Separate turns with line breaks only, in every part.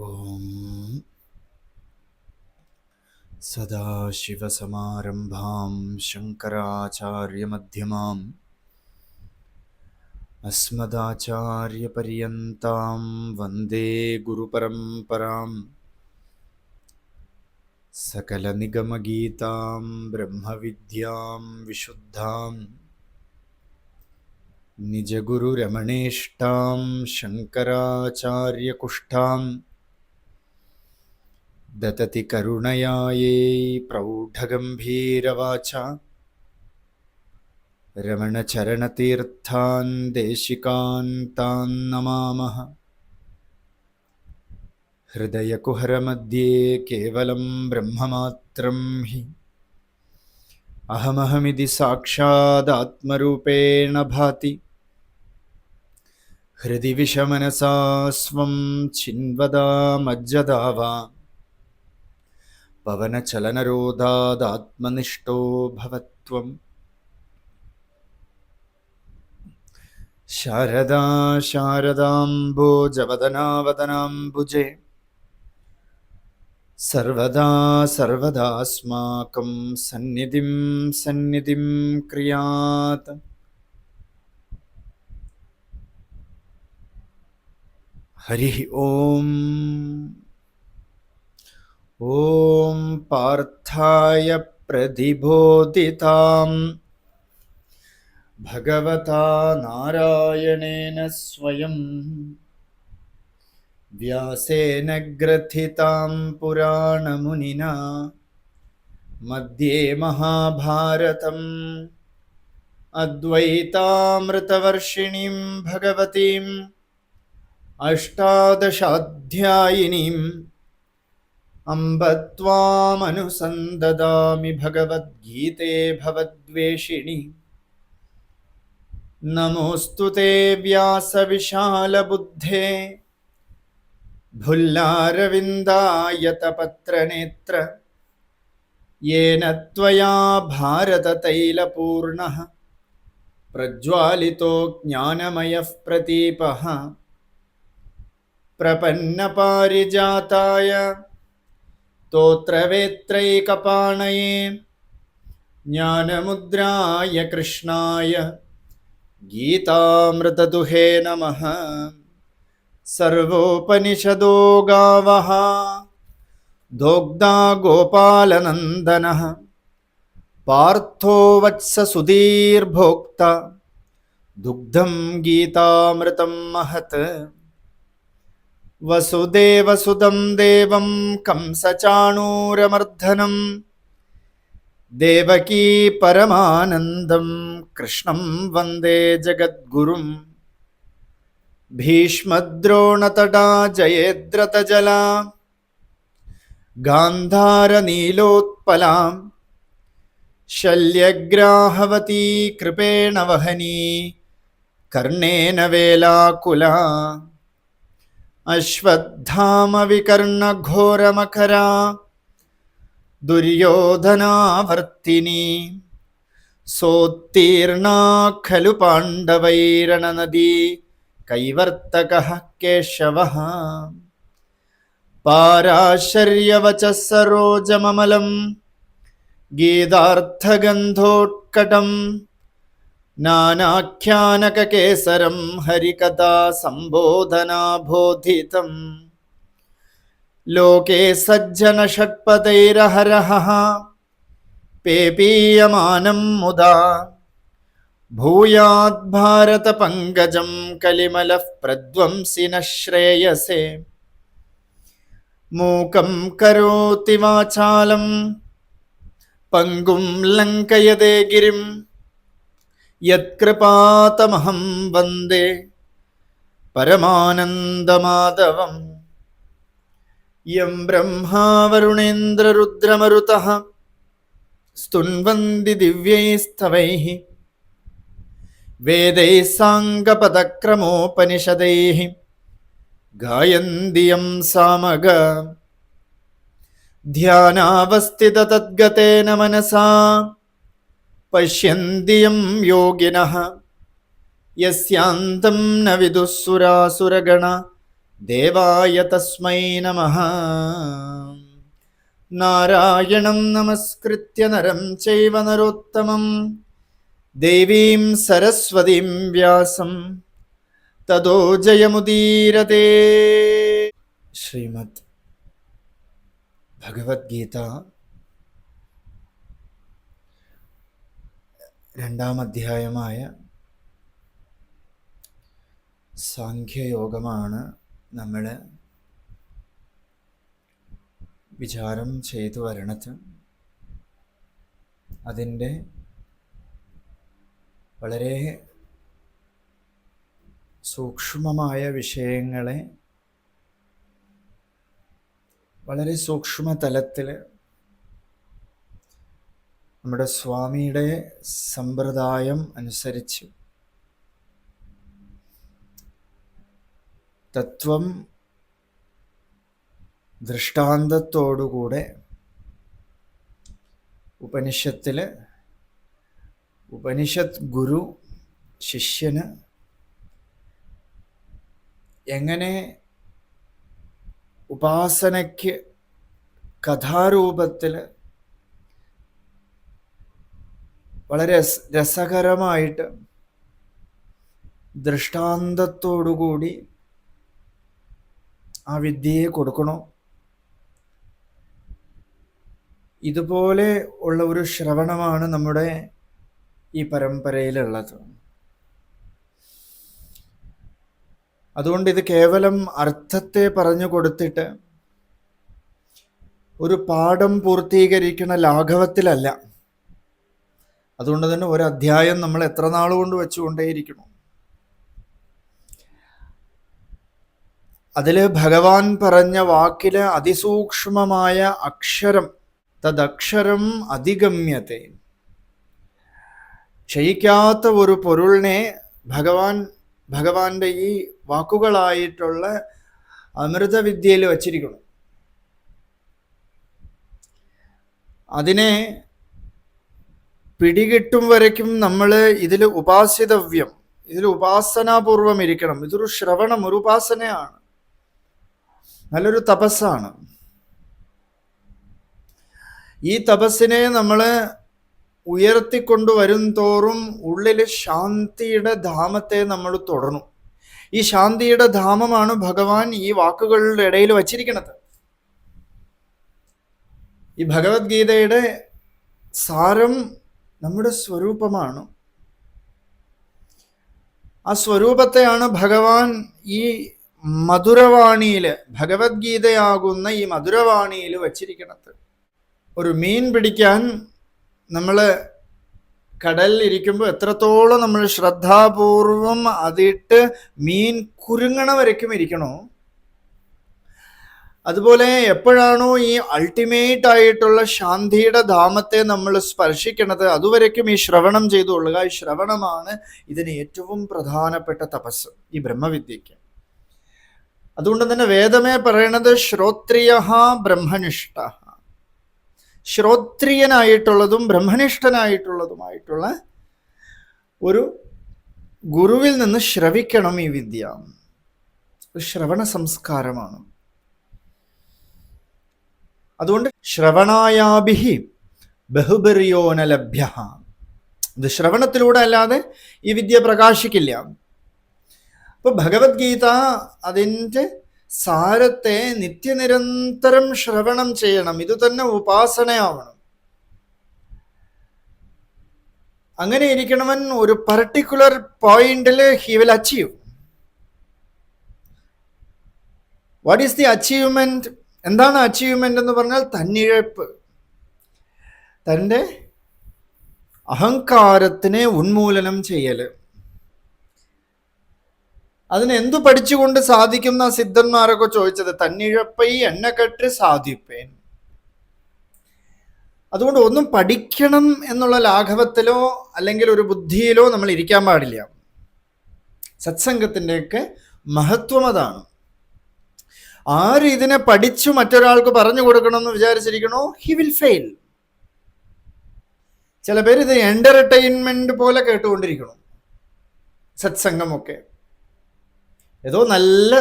ഓം സദാശിവസമാരംഭാം ശങ്കരാചാര്യമധ്യമാം അസ്മദാചാര്യപര്യന്താം വന്ദേ ഗുരുപരമ്പരാം. സകലനിഗമഗീതാം ബ്രഹ്മവിദ്യാം വിശുദ്ധാം നിജഗുരുരമണേഷ്ടാം ശങ്കരാചാര്യകുഷ്ഠാം ദതതി കരുണയായേ പ്രൗഢഗംഭീരവാച രമണചരണതീർത്ഥാൻ ദേശികാൻ താൻ നമാമഃ. ഹൃദയകുഹരമധ്യേ കേവലം ബ്രഹ്മമാത്രം ഹി അഹമഹമിതി സാക്ഷാദാത്മരൂപേണ ഭാതി. ഹൃദി വിഷമനസാ സ്വം ചിന്വദാമജ്ജദാവാ പവനചലനരോധാദാത്മനിഷ്ഠോ ഭവത്വം. ശാരദാ ശാരദാംബോജവദനാവദനാംബുജേ സർവദാ സർവദാസ്മാകം സന്നിധിം സന്നിധിം ക്രിയാത്. ഹരി ഓം. ഓം പാർത്ഥായ പ്രതിബോധിതാം ഭഗവതാ നാരായണേന സ്വയം വ്യാസേന ഗ്രഥിതാം പുരാണമുനിനാ മധ്യേ മഹാഭാരതം അദ്വൈതാമൃതവർഷിണീം ഭഗവതീം അഷ്ടാദശാധ്യായിനീം അംബ ത്വാമനുസന്തദാമി ഭഗവദ്ഗീതേ ഭവദ്വേഷിണി. നമോസ്തു തേ വ്യാസവിശാലബുദ്ധേ ഭുല്ലാരവിന്ദായതപത്രനേത്ര യേന ത്വയാ ഭാരതതൈലപൂർണഃ പ്രജ്വാലിതോ ജ്ഞാനമയഃ പ്രദീപഃ. പ്രപന്നപാരിജാതായ സ്തോത്രവേത്രൈകപാണയേ ജ്ഞാനമുദ്രായ കൃഷ്ണായ ഗീതാമൃതദുഹേ നമഃ. സർവോപനിഷദോ ഗാവഃ ദോഗ്ധാ ഗോപാലനന്ദനഃ പാർത്ഥോ വത്സ സുധീർഭോക്ത ദുഗ്ധം ഗീതാമൃതം മഹത്. വസുദേവസുതം ദേവം കംസചാണൂരമർദ്ദനം ദേവകീ പരമാനന്ദം കൃഷ്ണം വന്ദേ ജഗദ്ഗുരും. ഭീഷ്മദ്രോണതടാ ജയേദ്രതജലാ ഗാന്ധാരനീലോത്പലാം ശല്യഗ്രാഹവതീ കൃപേണ വഹനീ കർണേന വേലാകുലാ. അശ്വത്ഥാമവികർണഘോരമഖരാ ദുര്യോധനാവർത്തിനി സോത്തീർണാ ഖലു പാണ്ഡവൈരണനദീ കൈവർത്തകഃ കേശവഃ. പാരാശര്യവചഃ സരോജമമലം ഗീതാർത്ഥഗന്ധോത്കടം നാനാഖ്യാനകകേസരം ഹരികഥാ സംബോധനാബോധിതം. ലോകേ സജ്ജന ഷട്പദൈരഹരഹഃ പേപീയമാനം മുദാ ഭൂയാത് ഭാരത പങ്കജം കലിമലഃ പ്രധ്വംസിനഃ ശ്രേയസേ. മൂകം കരോതി വാചാലം പങ്കും ലങ്കയതേ ഗിരിം യത്കൃപാതമഹം വന്ദേ പരമാനന്ദമാധവം. യം ബ്രഹ്മാ വരുണേന്ദ്രരുദ്രമരുതഃ സ്തുന്വന്തി ദിവ്യൈസ്തവൈഃ വേദൈഃ സാംഗപദക്രമോപനിഷദൈഃ ഗായന്തി യം സാമഗാഃ. ധ്യാനാവസ്ഥിതതദ്ഗതേന മനസാ പശ്യന്തി യം യോഗിനഃ യസ്യാന്തം ന വിദുഃസുരാസുരഗണ ദേവായ തസ്മൈ നമഃ. നാരായണം നമസ്കൃത്യ നരം ചൈവ നരോത്തമം ദേവീം സരസ്വതീം വ്യാസം തതോ ജയമുദീരതേ. ശ്രീമദ് ഭഗവത്ഗീത രണ്ടാം അധ്യായമായ സാഖ്യയോഗമാണ് നമ്മൾ വിചാരം ചെയ്തു വരണത്. അതിൻ്റെ വളരെ സൂക്ഷ്മമായ വിഷയങ്ങളെ വളരെ സൂക്ഷ്മതലത്തിൽ നമ്മുടെ സ്വാമിയുടെ സമ്പ്രദായം അനുസരിച്ച് തത്വം ദൃഷ്ടാന്തത്തോടുകൂടെ ഉപനിഷത്ത് ഗുരു ശിഷ്യന് എങ്ങനെ ഉപാസനയ്ക്ക് കഥാരൂപത്തിൽ വളരെ രസകരമായിട്ട് ദൃഷ്ടാന്തത്തോടുകൂടി ആ വിദ്യയെ കൊടുക്കണോ, ഇതുപോലെ ഉള്ള ഒരു ശ്രവണമാണ് നമ്മുടെ ഈ പരമ്പരയിലുള്ളത്. അതുകൊണ്ട് ഇത് കേവലം അർത്ഥത്തെ പറഞ്ഞു കൊടുത്തിട്ട് ഒരു പാഠം പൂർത്തീകരിക്കുന്ന ലാഘവത്തിലല്ല. അതുകൊണ്ട് തന്നെ ഒരു അധ്യായം നമ്മൾ എത്ര നാളുകൊണ്ട് വെച്ചുകൊണ്ടേയിരിക്കണം. അതില് ഭഗവാൻ പറഞ്ഞ വാക്കില് അതിസൂക്ഷ്മമായ അക്ഷരം, തദക്ഷരം അധിഗമ്യത്തെ, ക്ഷയിക്കാത്ത ഒരു പൊരുളിനെ ഭഗവാന്റെ ഈ വാക്കുകളായിട്ടുള്ള അമൃതവിദ്യയിൽ വച്ചിരിക്കണം. അതിനെ പിടികിട്ടും വരയ്ക്കും നമ്മൾ ഇതിൽ ഉപാസിതവ്യം, ഇതിൽ ഉപാസനാപൂർവം ഇരിക്കണം. ഇതൊരു ശ്രവണം, ഒരു ഉപാസനയാണ്, നല്ലൊരു തപസ്സാണ്. ഈ തപസ്സിനെ നമ്മൾ ഉയർത്തിക്കൊണ്ടുവരും തോറും ഉള്ളിൽ ശാന്തിയുടെ ധാമത്തെ നമ്മൾ തുടർന്നു. ഈ ശാന്തിയുടെ ധാമമാണ് ഭഗവാൻ ഈ വാക്കുകളുടെ ഇടയിൽ വച്ചിരിക്കുന്നത്. ഈ ഭഗവത്ഗീതയുടെ സാരം നമ്മുടെ സ്വരൂപമാണ്. ആ സ്വരൂപത്തെയാണ് ഭഗവാൻ ഈ മധുരവാണിയില്, ഭഗവത്ഗീതയാകുന്ന ഈ മധുരവാണിയിൽ വച്ചിരിക്കുന്നത്. ഒരു മീൻ പിടിക്കാൻ നമ്മൾ കടലിൽ ഇരിക്കുമ്പോൾ എത്രത്തോളം നമ്മൾ ശ്രദ്ധാപൂർവം അതിട്ട് മീൻ കുരുങ്ങണ വരയ്ക്കും ഇരിക്കണോ, അതുപോലെ എപ്പോഴാണോ ഈ അൾട്ടിമേറ്റ് ആയിട്ടുള്ള ശാന്തിയുടെ ധാമത്തെ നമ്മൾ സ്പർശിക്കണത്, അതുവരയ്ക്കും ഈ ശ്രവണം ചെയ്തുകൊള്ളുക. ഈ ശ്രവണമാണ് ഇതിന് ഏറ്റവും പ്രധാനപ്പെട്ട തപസ് ഈ ബ്രഹ്മവിദ്യയ്ക്ക്. അതുകൊണ്ട് തന്നെ വേദമേ പറയണത് ശ്രോത്രിയ ബ്രഹ്മനിഷ്ഠ, ശ്രോത്രിയനായിട്ടുള്ളതും ബ്രഹ്മനിഷ്ഠനായിട്ടുള്ളതുമായിട്ടുള്ള ഒരു ഗുരുവിൽ നിന്ന് ശ്രവിക്കണം. ഈ വിദ്യ ഒരു ശ്രവണ സംസ്കാരമാണ്. അതുകൊണ്ട് ശ്രവണായാഭിഹി ബഹുബിർയോന ലഭ്യ, ഇത് ശ്രവണത്തിലൂടെ അല്ലാതെ ഈ വിദ്യ പ്രകാശിക്കില്ല. അപ്പൊ ഭഗവത്ഗീത അതിൻ്റെ സാരത്തെ നിത്യനിരന്തരം ശ്രവണം ചെയ്യണം. ഇത് തന്നെ ഉപാസനയാവണം. അങ്ങനെ ഇരിക്കണവൻ ഒരു പർട്ടിക്കുലർ പോയിന്റിൽ he will achieve. What is the achievement? എന്താണ് അച്ചീവ്മെന്റ് എന്ന് പറഞ്ഞാൽ തന്നിഴപ്പ്, തൻ്റെ അഹങ്കാരത്തിനെ ഉന്മൂലനം ചെയ്യല്. അതിനെന്തു പഠിച്ചുകൊണ്ട് സാധിക്കുന്ന സിദ്ധന്മാരൊക്കെ ചോദിച്ചത്, തന്നിഴപ്പൈ എണ്ണക്കെട്ട് സാധിപ്പേൻ. അതുകൊണ്ട് ഒന്നും പഠിക്കണം എന്നുള്ള ലാഘവത്തിലോ അല്ലെങ്കിൽ ഒരു ബുദ്ധിയിലോ നമ്മൾ ഇരിക്കാൻ പാടില്ല. സത്സംഗത്തിൻ്റെയൊക്കെ മഹത്വം അതാണ്. ആര് ഇതിനെ പഠിച്ചു മറ്റൊരാൾക്ക് പറഞ്ഞു കൊടുക്കണമെന്ന് വിചാരിച്ചിരിക്കണോ, ഹി വിൽ ഫെയിൽ. ചില പേര് ഇത് എന്റർടൈൻമെന്റ് പോലെ കേട്ടുകൊണ്ടിരിക്കണം. സത്സംഗമൊക്കെ ഏതോ നല്ല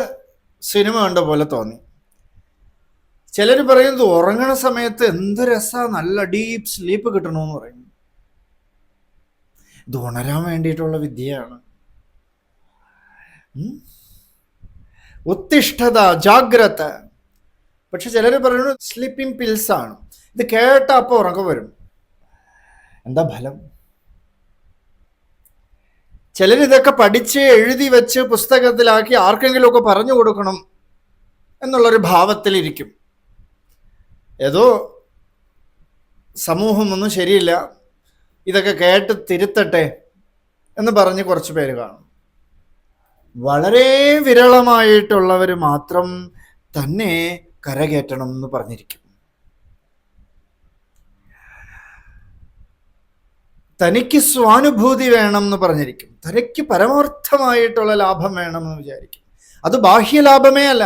സിനിമ കണ്ട പോലെ തോന്നി. ചിലർ പറയുന്നത് ഉറങ്ങണ സമയത്ത് എന്ത് രസാ, നല്ല ഡീപ്പ് സ്ലീപ്പ് കിട്ടണമെന്ന് പറയും. ഇത് ഉണരാൻ വേണ്ടിയിട്ടുള്ള വിദ്യയാണ്. ഉത്തിഷ്ഠത, ജാഗ്രത. പക്ഷെ ചിലർ പറയുന്നത് സ്ലീപ്പിംഗ് പിൽസ് ആണ്. ഇത് കേട്ട അപ്പോൾ ഉറക്കം വരും. എന്താ ഫലം? ചിലരിതൊക്കെ പഠിച്ച് എഴുതി വെച്ച് പുസ്തകത്തിലാക്കി ആർക്കെങ്കിലുമൊക്കെ പറഞ്ഞു കൊടുക്കണം എന്നുള്ളൊരു ഭാവത്തിലിരിക്കും. ഏതോ സമൂഹമൊന്നും ശരിയില്ല, ഇതൊക്കെ കേട്ട് തിരുത്തട്ടെ എന്ന് പറഞ്ഞ് കുറച്ച് പേര് കാണും. വളരെ വിരളമായിട്ടുള്ളവർ മാത്രം തന്നെ കരകയറ്റണം എന്ന് പറഞ്ഞിരിക്കും. തനിക്ക് സ്വാനുഭൂതി വേണം എന്ന് പറഞ്ഞിരിക്കും. തനിക്ക് പരമാർത്ഥമായിട്ടുള്ള ലാഭം വേണം എന്ന് വിചാരിക്കും. അത് ബാഹ്യലാഭമേ അല്ല.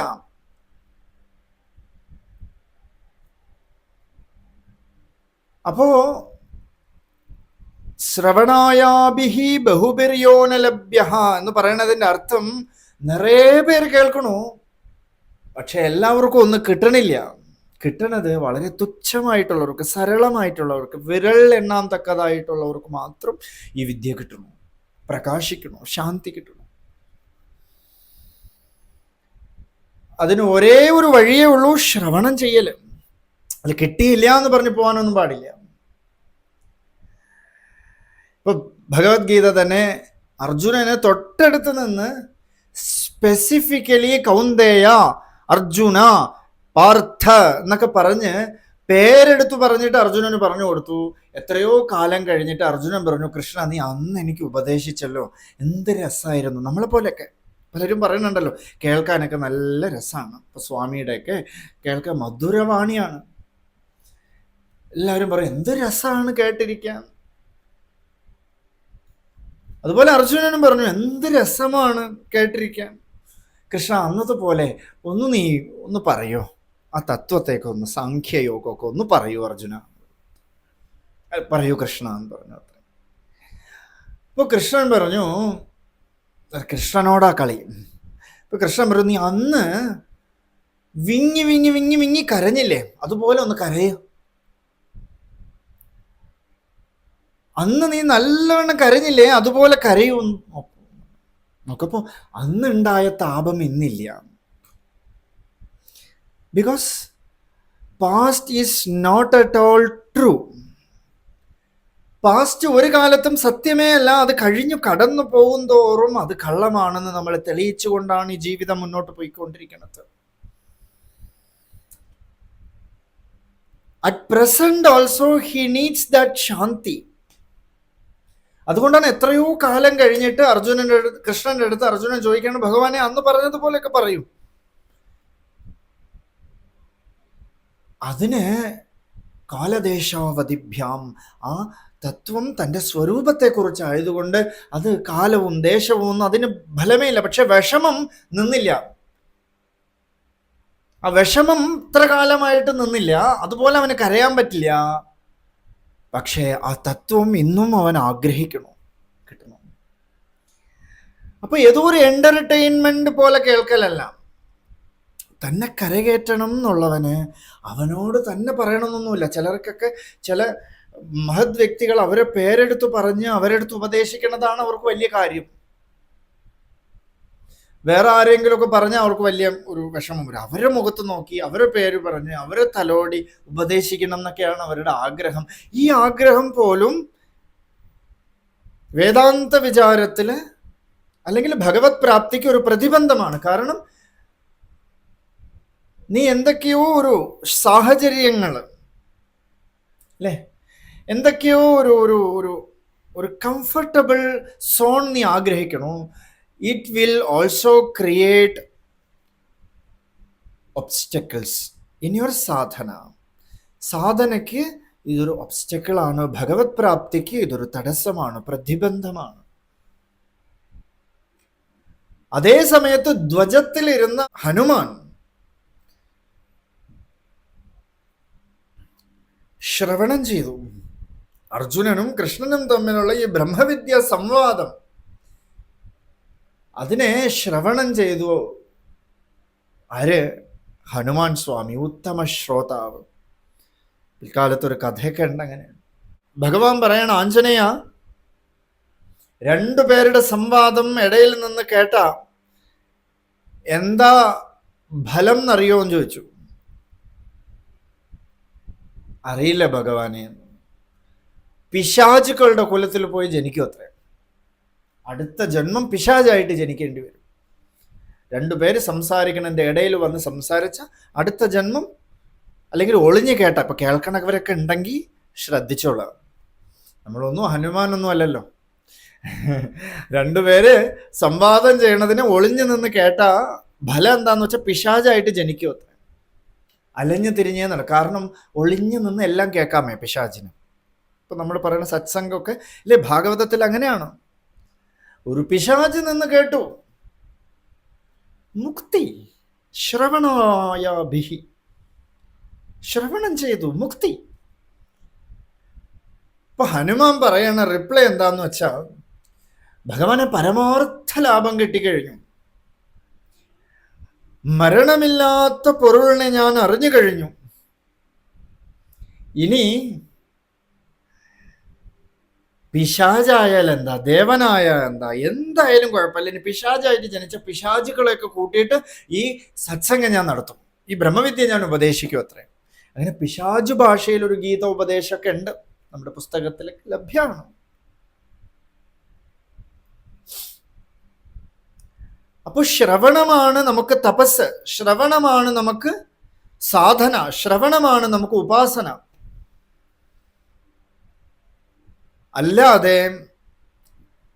അപ്പോ ശ്രവണായാഭിഹി ബഹുബിര്യോന ലഭ്യ എന്ന് പറയുന്നതിൻ്റെ അർത്ഥം നിറയെ പേര് കേൾക്കണു, പക്ഷെ എല്ലാവർക്കും ഒന്നും കിട്ടണില്ല. കിട്ടണത് വളരെ തുച്ഛമായിട്ടുള്ളവർക്ക്, സരളമായിട്ടുള്ളവർക്ക്, വിരൽ എണ്ണാൻ തക്കതായിട്ടുള്ളവർക്ക് മാത്രം ഈ വിദ്യ കിട്ടണു, പ്രകാശിക്കണു, ശാന്തി കിട്ടണു. അതിന് ഒരേ ഒരു വഴിയേ ഉള്ളൂ, ശ്രവണം ചെയ്യല്. അത് കിട്ടിയില്ല എന്ന് പറഞ്ഞു പോകാനൊന്നും പാടില്ല. ഇപ്പൊ ഭഗവത്ഗീത തന്നെ അർജുനനെ തൊട്ടടുത്ത് നിന്ന് സ്പെസിഫിക്കലി കൗന്ദേയ, അർജുന, പാർത്ഥ എന്നൊക്കെ പറഞ്ഞ് പേരെടുത്തു പറഞ്ഞിട്ട് അർജുനന് പറഞ്ഞു കൊടുത്തു. എത്രയോ കാലം കഴിഞ്ഞിട്ട് അർജുനൻ പറഞ്ഞു, കൃഷ്ണ നീ അന്ന് എനിക്ക് ഉപദേശിച്ചല്ലോ, എന്ത് രസമായിരുന്നു. നമ്മളെ പോലെയൊക്കെ പലരും പറയുന്നുണ്ടല്ലോ, കേൾക്കാനൊക്കെ നല്ല രസമാണ്. ഇപ്പൊ സ്വാമിയുടെയൊക്കെ കേൾക്കാൻ മധുരവാണിയാണ്. എല്ലാവരും പറയും എന്ത് രസമാണ് കേട്ടിരിക്കാൻ. അതുപോലെ അർജുനനും പറഞ്ഞു എന്ത് രസമാണ് കേട്ടിരിക്കാൻ. കൃഷ്ണ അന്നത്തെ പോലെ നീ ഒന്ന് പറയോ, ആ തത്വത്തേക്ക് ഒന്ന്, സാഖ്യയോഗമൊക്കെ ഒന്ന് പറയൂ അർജുന, പറയൂ കൃഷ്ണ എന്ന് പറഞ്ഞു. അത്ര ഇപ്പോൾ കൃഷ്ണൻ പറഞ്ഞു, കൃഷ്ണനോടാ കളി. ഇപ്പൊ കൃഷ്ണൻ പറഞ്ഞു, നീ അന്ന് വിങ്ങി വിങ്ങി വിങ്ങി വിങ്ങി കരഞ്ഞില്ലേ, അതുപോലെ ഒന്ന് കരയോ. അന്ന് നീ നല്ലവണ്ണം കരഞ്ഞില്ലേ, അതുപോലെ കരയൂ നോക്കപ്പോ അന്നുണ്ടായ താപം ഇന്നില്ല. Because past is not at all true. Past ഒരു കാലത്തും സത്യമേ അല്ല. അത് കഴിഞ്ഞു കടന്നു പോകും തോറും അത് കള്ളമാണെന്ന് നമ്മൾ തെളിയിച്ചുകൊണ്ടാണ് ഈ ജീവിതം മുന്നോട്ട് പോയിക്കൊണ്ടിരിക്കുന്നത്. At present also he needs that shanti. അതുകൊണ്ടാണ് എത്രയോ കാലം കഴിഞ്ഞിട്ട് കൃഷ്ണന്റെ അടുത്ത് അർജുനൻ ചോദിക്കാണ്, ഭഗവാനെ അന്ന് പറഞ്ഞതുപോലെയൊക്കെ പറയൂ. അതിന് കാലദേശാവധിഭ്യാം, ആ തത്വം തൻ്റെ സ്വരൂപത്തെക്കുറിച്ച് ആയതുകൊണ്ട് അത് കാലവും ദേശവും ഒന്നും അതിന് ഫലമേ ഇല്ല. പക്ഷെ വിഷമം നിന്നില്ല. ആ വിഷമം ഇത്ര കാലമായിട്ട് നിന്നില്ല. അതുപോലെ അവന് കരയാൻ പറ്റില്ല. പക്ഷേ ആ തത്വം ഇന്നും അവൻ ആഗ്രഹിക്കണം, കിട്ടണം. അപ്പൊ ഏതോ ഒരു എന്റർടൈൻമെന്റ് പോലെ കേൾക്കലല്ല, തന്നെ കരകയറ്റണം എന്നുള്ളവന് അവനോട് തന്നെ പറയണമെന്നൊന്നുമില്ല. ചിലർക്കൊക്കെ ചില മഹത് വ്യക്തികൾ അവരെ പേരെടുത്ത് പറഞ്ഞ് അവരെടുത്ത് ഉപദേശിക്കുന്നതാണ് അവർക്ക് വലിയ കാര്യം. വേറെ ആരെങ്കിലുമൊക്കെ പറഞ്ഞാൽ അവർക്ക് വലിയ ഒരു വിഷമം വരും. അവരുടെ മുഖത്ത് നോക്കി അവരുടെ പേര് പറഞ്ഞ് അവരെ തലോടി ഉപദേശിക്കണം എന്നൊക്കെയാണ് അവരുടെ ആഗ്രഹം. ഈ ആഗ്രഹം പോലും വേദാന്ത വിചാരത്തില് അല്ലെങ്കിൽ ഭഗവത് പ്രാപ്തിക്ക് ഒരു പ്രതിബന്ധമാണ്. കാരണം നീ എന്തൊക്കെയോ ഒരു സാഹചര്യങ്ങൾ അല്ലേ, എന്തൊക്കെയോ ഒരു ഒരു ഒരു ഒരു കംഫർട്ടബിൾ സോൺ നീ ആഗ്രഹിക്കണോ. It will also create obstacles in your sadhana. സാധനയ്ക്ക് ഇതൊരു ഒബ്സ്റ്റക്കിളാണ്, ഭഗവത് പ്രാപ്തിക്ക് ഇതൊരു തടസ്സമാണ്, പ്രതിബന്ധമാണ്. അതേ സമയത്ത് ധ്വജത്തിലിരുന്ന ഹനുമാൻ ശ്രവണം ചെയ്തു. അർജുനനും കൃഷ്ണനും തമ്മിലുള്ള ഈ ബ്രഹ്മവിദ്യ സംവാദം, അതിനെ ശ്രവണം ചെയ്തു. ആര്? ഹനുമാൻ സ്വാമി, ഉത്തമ ശ്രോതാവ്. പിൽക്കാലത്തൊരു കഥയൊക്കെ ഉണ്ട് അങ്ങനെ. ഭഗവാൻ പറയണ, ആഞ്ജനേയ, രണ്ടുപേരുടെ സംവാദം ഇടയിൽ നിന്ന് കേട്ട എന്താ ഫലം എന്നറിയോ എന്ന് ചോദിച്ചു. അറിയില്ല ഭഗവാനെ. പിശാചുക്കളുടെ കുലത്തിൽ പോയി ജനിക്കും അത്രേ. അടുത്ത ജന്മം പിശാചായിട്ട് ജനിക്കേണ്ടി വരും. രണ്ടുപേര് സംസാരിക്കണതിൻ്റെ ഇടയിൽ വന്ന് സംസാരിച്ച അടുത്ത ജന്മം, അല്ലെങ്കിൽ ഒളിഞ്ഞു കേട്ട, ഇപ്പൊ കേൾക്കണവരൊക്കെ ഉണ്ടെങ്കിൽ ശ്രദ്ധിച്ചോളാം. നമ്മളൊന്നും ഹനുമാനൊന്നും അല്ലല്ലോ. രണ്ടുപേര് സംവാദം ചെയ്യണതിന് ഒളിഞ്ഞു നിന്ന് കേട്ട ഫലം എന്താന്ന് വെച്ചാൽ പിശാചായിട്ട് ജനിക്കും അത്ര. അലഞ്ഞു തിരിഞ്ഞേ നടക്കും. കാരണം ഒളിഞ്ഞു നിന്ന് എല്ലാം കേൾക്കാമേ പിശാചിന്. ഇപ്പൊ നമ്മൾ പറയുന്ന സത്സംഗമൊക്കെ അല്ലേ, ഭാഗവതത്തിൽ അങ്ങനെയാണ്. ഒരു പിശാച് നിന്ന് കേട്ടു, മുക്തി ശ്രവണായാഭിഹി, ശ്രവണം ചെയ്തു, മുക്തി. ഇപ്പൊ ഹനുമാൻ പറയണ റിപ്ലൈ എന്താന്ന് വെച്ചാൽ, ഭഗവാനെ പരമാർത്ഥ ലാഭം കിട്ടിക്കഴിഞ്ഞു, മരണമില്ലാത്ത പൊരുളിനെ ഞാൻ അറിഞ്ഞു കഴിഞ്ഞു. ഇനി പിശാചായാൽ എന്താ, ദേവനായ എന്താ, എന്തായാലും കുഴപ്പമില്ല. ഇനി പിശാചായിട്ട് ജനിച്ച പിശാചുക്കളെയൊക്കെ കൂട്ടിയിട്ട് ഈ സത്സംഗം ഞാൻ നടത്തും, ഈ ബ്രഹ്മവിദ്യ ഞാൻ ഉപദേശിക്കും അത്രേ. അങ്ങനെ പിശാചു ഭാഷയിൽ ഒരു ഗീത ഉപദേശമൊക്കെ ഉണ്ട്, നമ്മുടെ പുസ്തകത്തിൽ ലഭ്യമാണ്. അപ്പോൾ ശ്രവണമാണ് നമുക്ക് തപസ്, ശ്രവണമാണ് നമുക്ക് സാധന, ശ്രവണമാണ് നമുക്ക് ഉപാസന. അല്ലാതെ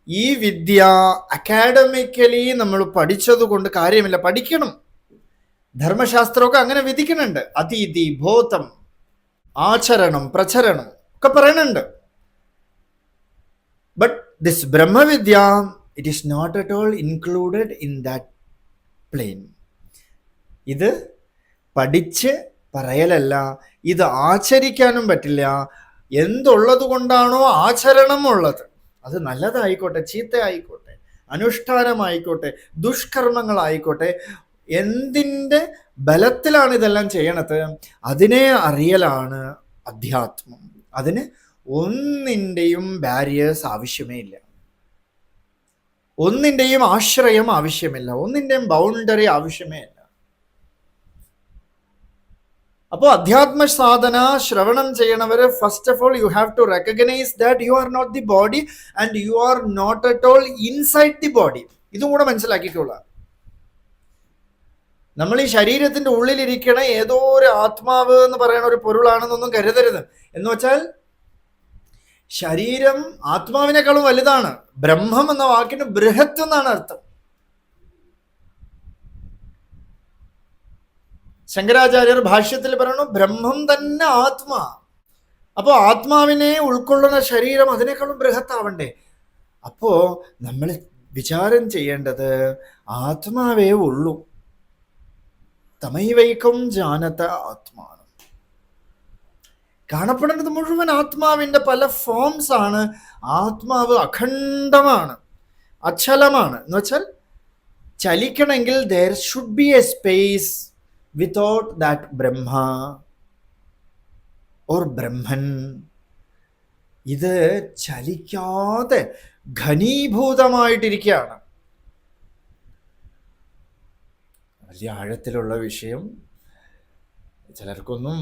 ഈ വിദ്യ അക്കാഡമിക്കലി നമ്മൾ പഠിച്ചത് കൊണ്ട് കാര്യമില്ല. പഠിക്കണം, ധർമ്മശാസ്ത്രമൊക്കെ അങ്ങനെ വിധിക്കുന്നുണ്ട്. അതീതി ബോധം, ആചരണം, പ്രചരണം ഒക്കെ പറയുന്നുണ്ട്. But this Brahmavidya, it is not at all included in that plane. ഇത് പഠിച്ച് പറയലല്ല, ഇത് ആചരിക്കാനും പറ്റില്ല. എന്തുള്ളത് കൊണ്ടാണോ ആചരണം ഉള്ളത്, അത് നല്ലതായിക്കോട്ടെ, ചീത്ത ആയിക്കോട്ടെ, അനുഷ്ഠാനമായിക്കോട്ടെ, ദുഷ്കർമ്മങ്ങളായിക്കോട്ടെ, എന്തിൻ്റെ ബലത്തിലാണ് ഇതെല്ലാം ചെയ്യണത്, അതിനെ അറിയലാണ് അധ്യാത്മം. അതിന് ഒന്നിൻ്റെയും ബാരിയേഴ്സ് ആവശ്യമേ ഇല്ല, ഒന്നിൻ്റെയും ആശ്രയം ആവശ്യമില്ല, ഒന്നിൻ്റെയും ബൗണ്ടറി ആവശ്യമേ ഇല്ല. അപ്പോൾ അധ്യാത്മ സാധന ശ്രവണം ചെയ്യണവര്, first of all you have to recognise that you are not the body and you are not at all inside the body. ഇതും കൂടെ മനസ്സിലാക്കിക്കോളാം. നമ്മൾ ഈ ശരീരത്തിന്റെ ഉള്ളിലിരിക്കണ ഏതോ ഒരു ആത്മാവ് എന്ന് പറയുന്ന ഒരു പൊരുളാണെന്നൊന്നും കരുതരുത്. എന്ന് വെച്ചാൽ ശരീരം ആത്മാവിനേക്കാളും വലുതാണ്. ബ്രഹ്മം എന്ന വാക്കിന് ബൃഹത്ത് എന്നാണ് അർത്ഥം. ശങ്കരാചാര്യർ ഭാഷ്യത്തിൽ പറയുന്നു, ബ്രഹ്മം തന്നെ ആത്മാ. അപ്പോൾ ആത്മാവിനെ ഉൾക്കൊള്ളുന്ന ശരീരം അതിനേക്കാളും ബൃഹത്താവണ്ടേ? അപ്പോ നമ്മൾ വിചാരം ചെയ്യേണ്ടത് ആത്മാവേ ഉള്ളൂ. തമൈവൈകം ജാനത ആത്മാനം. കാണപ്പെടുന്നത് മുഴുവൻ ആത്മാവിൻ്റെ പല ഫോംസ് ആണ്. ആത്മാവ് അഖണ്ഡമാണ്, അചലമാണ്. എന്ന് വെച്ചാൽ ചലിക്കണമെങ്കിൽ there should be a space without that Brahma or Brahman. ഇത് ചലിക്കാതെ ഘനീഭൂതമായിട്ടിരിക്കുകയാണ്. വലിയ ആഴത്തിലുള്ള വിഷയം, ചിലർക്കൊന്നും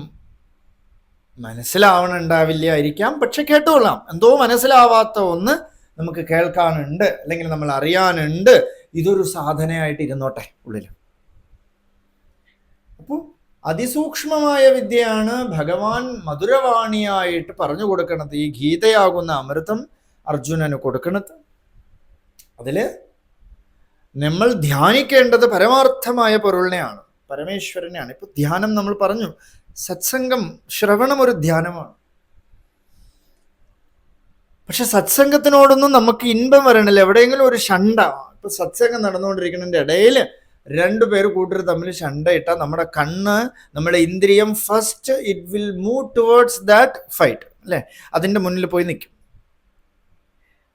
മനസ്സിലാവണുണ്ടാവില്ലായിരിക്കാം, പക്ഷെ കേട്ടോളാം. എന്തോ മനസ്സിലാവാത്ത ഒന്ന് നമുക്ക് കേൾക്കാനുണ്ട്, അല്ലെങ്കിൽ നമ്മൾ അറിയാനുണ്ട്. ഇതൊരു സാധനയായിട്ട് ഇരുന്നോട്ടെ ഉള്ളിൽ. അപ്പോൾ അതിസൂക്ഷ്മമായ വിദ്യയാണ് ഭഗവാൻ മധുരവാണിയായിട്ട് പറഞ്ഞു കൊടുക്കണത്. ഈ ഗീതയാകുന്ന അമൃതം അർജുനന് കൊടുക്കണത്. അതിൽ നമ്മൾ ധ്യാനിക്കേണ്ടത് പരമാർത്ഥമായ പൊരുളിനെയാണ്, പരമേശ്വരനെയാണ്. ഇപ്പൊ ധ്യാനം നമ്മൾ പറഞ്ഞു, സത്സംഗം, ശ്രവണം ഒരു ധ്യാനമാണ്. പക്ഷെ സത്സംഗത്തിനോടൊന്നും നമുക്ക് ഇൻപം വരണില്ല. എവിടെയെങ്കിലും ഒരു ഷണ്ട, ഇപ്പൊ സത്സംഗം നടന്നുകൊണ്ടിരിക്കുന്നതിൻ്റെ ഇടയിൽ രണ്ടുപേര് കൂട്ടർ തമ്മിൽ ഷണ്ട ഇട്ടാൽ നമ്മുടെ കണ്ണ്, നമ്മുടെ ഇന്ദ്രിയം first it will move towards that fight, അല്ലേ? അതിൻ്റെ മുന്നിൽ പോയി നിൽക്കും.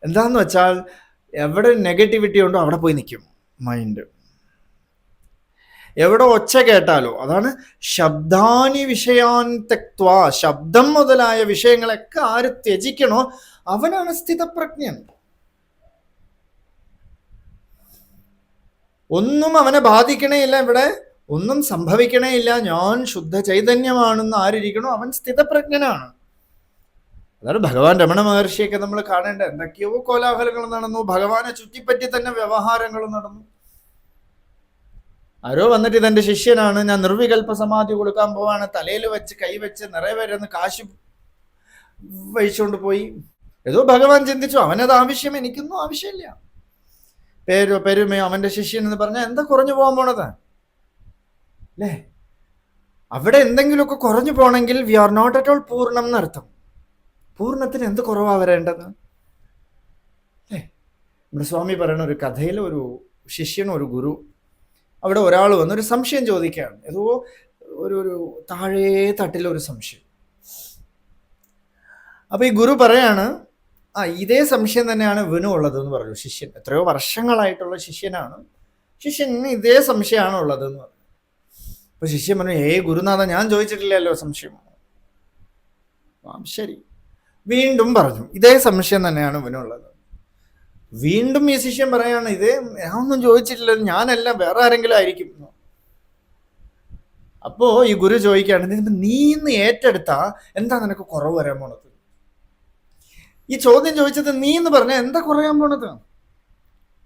എന്താന്ന് വെച്ചാൽ എവിടെ നെഗറ്റിവിറ്റി ഉണ്ടോ അവിടെ പോയി നിൽക്കും മൈൻഡ്. എവിടെ ഒച്ച കേട്ടാലോ, അതാണ് ശബ്ദാനി വിഷയാൻ തെക്വാ, ശബ്ദം മുതലായ വിഷയങ്ങളൊക്കെ ആര് ത്യജിക്കണോ അവനാണ് സ്ഥിതപ്രജ്ഞൻ. ഒന്നും അവനെ ബാധിക്കണേ ഇല്ല, ഇവിടെ ഒന്നും സംഭവിക്കണേ ഇല്ല, ഞാൻ ശുദ്ധ ചൈതന്യമാണെന്ന് ആരിയ്ക്കണോ അവൻ സ്ഥിതപ്രജ്ഞനാണ്. അതാണ് ഭഗവാൻ രമണ മഹർഷിയൊക്കെ നമ്മൾ കാണേണ്ട. എന്തൊക്കെയോ കോലാഹലങ്ങൾ നടന്നു, ഭഗവാനെ ചുറ്റിപ്പറ്റി തന്നെ വ്യവഹാരങ്ങൾ നടന്നു. ആരോ വന്നിട്ട് ഇതെന്റെ ശിഷ്യനാണ്, ഞാൻ നിർവികൽപ്പ സമാധി കൊടുക്കാൻ പോവാണ്, തലയിൽ വെച്ച് കൈവച്ച് നിറവേരുന്ന കാശ് വഹിച്ചുകൊണ്ട് പോയി. ഏതോ ഭഗവാൻ ചിന്തിച്ചു അവനത് ആവശ്യം, എനിക്കൊന്നും ആവശ്യമില്ല. പെരുമയോ അവന്റെ ശിഷ്യൻ എന്ന് പറഞ്ഞാൽ എന്താ കുറഞ്ഞു പോകാൻ പോണത് അല്ലേ? അവിടെ എന്തെങ്കിലുമൊക്കെ കുറഞ്ഞു പോകണമെങ്കിൽ we are not at all പൂർണ്ണം എന്നർത്ഥം. പൂർണ്ണത്തിന് എന്ത് കുറവാ വരേണ്ടത് അല്ലേ? നമ്മുടെ സ്വാമി പറയുന്ന ഒരു കഥയിൽ ഒരു ശിഷ്യനും ഒരു ഗുരു, അവിടെ ഒരാൾ വന്നൊരു സംശയം ചോദിക്കുകയാണ്. ഏതോ ഒരു താഴേ തട്ടിലൊരു സംശയം. അപ്പൊ ഈ ഗുരു പറയാണ്, ഇതേ സംശയം തന്നെയാണ് ഇവനും ഉള്ളതെന്ന് പറഞ്ഞു. ശിഷ്യൻ എത്രയോ വർഷങ്ങളായിട്ടുള്ള ശിഷ്യനാണ്, ശിഷ്യന് ഇതേ സംശയമാണ് ഉള്ളതെന്ന് പറഞ്ഞു. അപ്പൊ ശിഷ്യൻ പറഞ്ഞു, ഗുരുനാഥ ഞാൻ ചോദിച്ചിട്ടില്ലല്ലോ സംശയം. ശരി. വീണ്ടും പറഞ്ഞു, ഇതേ സംശയം തന്നെയാണ് ഇവനുള്ളത്. വീണ്ടും ഈ ശിഷ്യൻ പറയാണ്, ഇതേ ഞാനൊന്നും ചോദിച്ചിട്ടില്ല, ഞാനല്ല വേറെ ആരെങ്കിലും ആയിരിക്കും. അപ്പോ ഈ ഗുരു ചോദിക്കുകയാണ്, നീ ഇന്ന് ഏറ്റെടുത്താ എന്താ നിനക്ക് കുറവ് വരാൻ പോണത്? ഈ ചോദ്യം ചോദിച്ചത് നീ എന്ന് പറഞ്ഞാൽ എന്താ കുറയാൻ പോണത്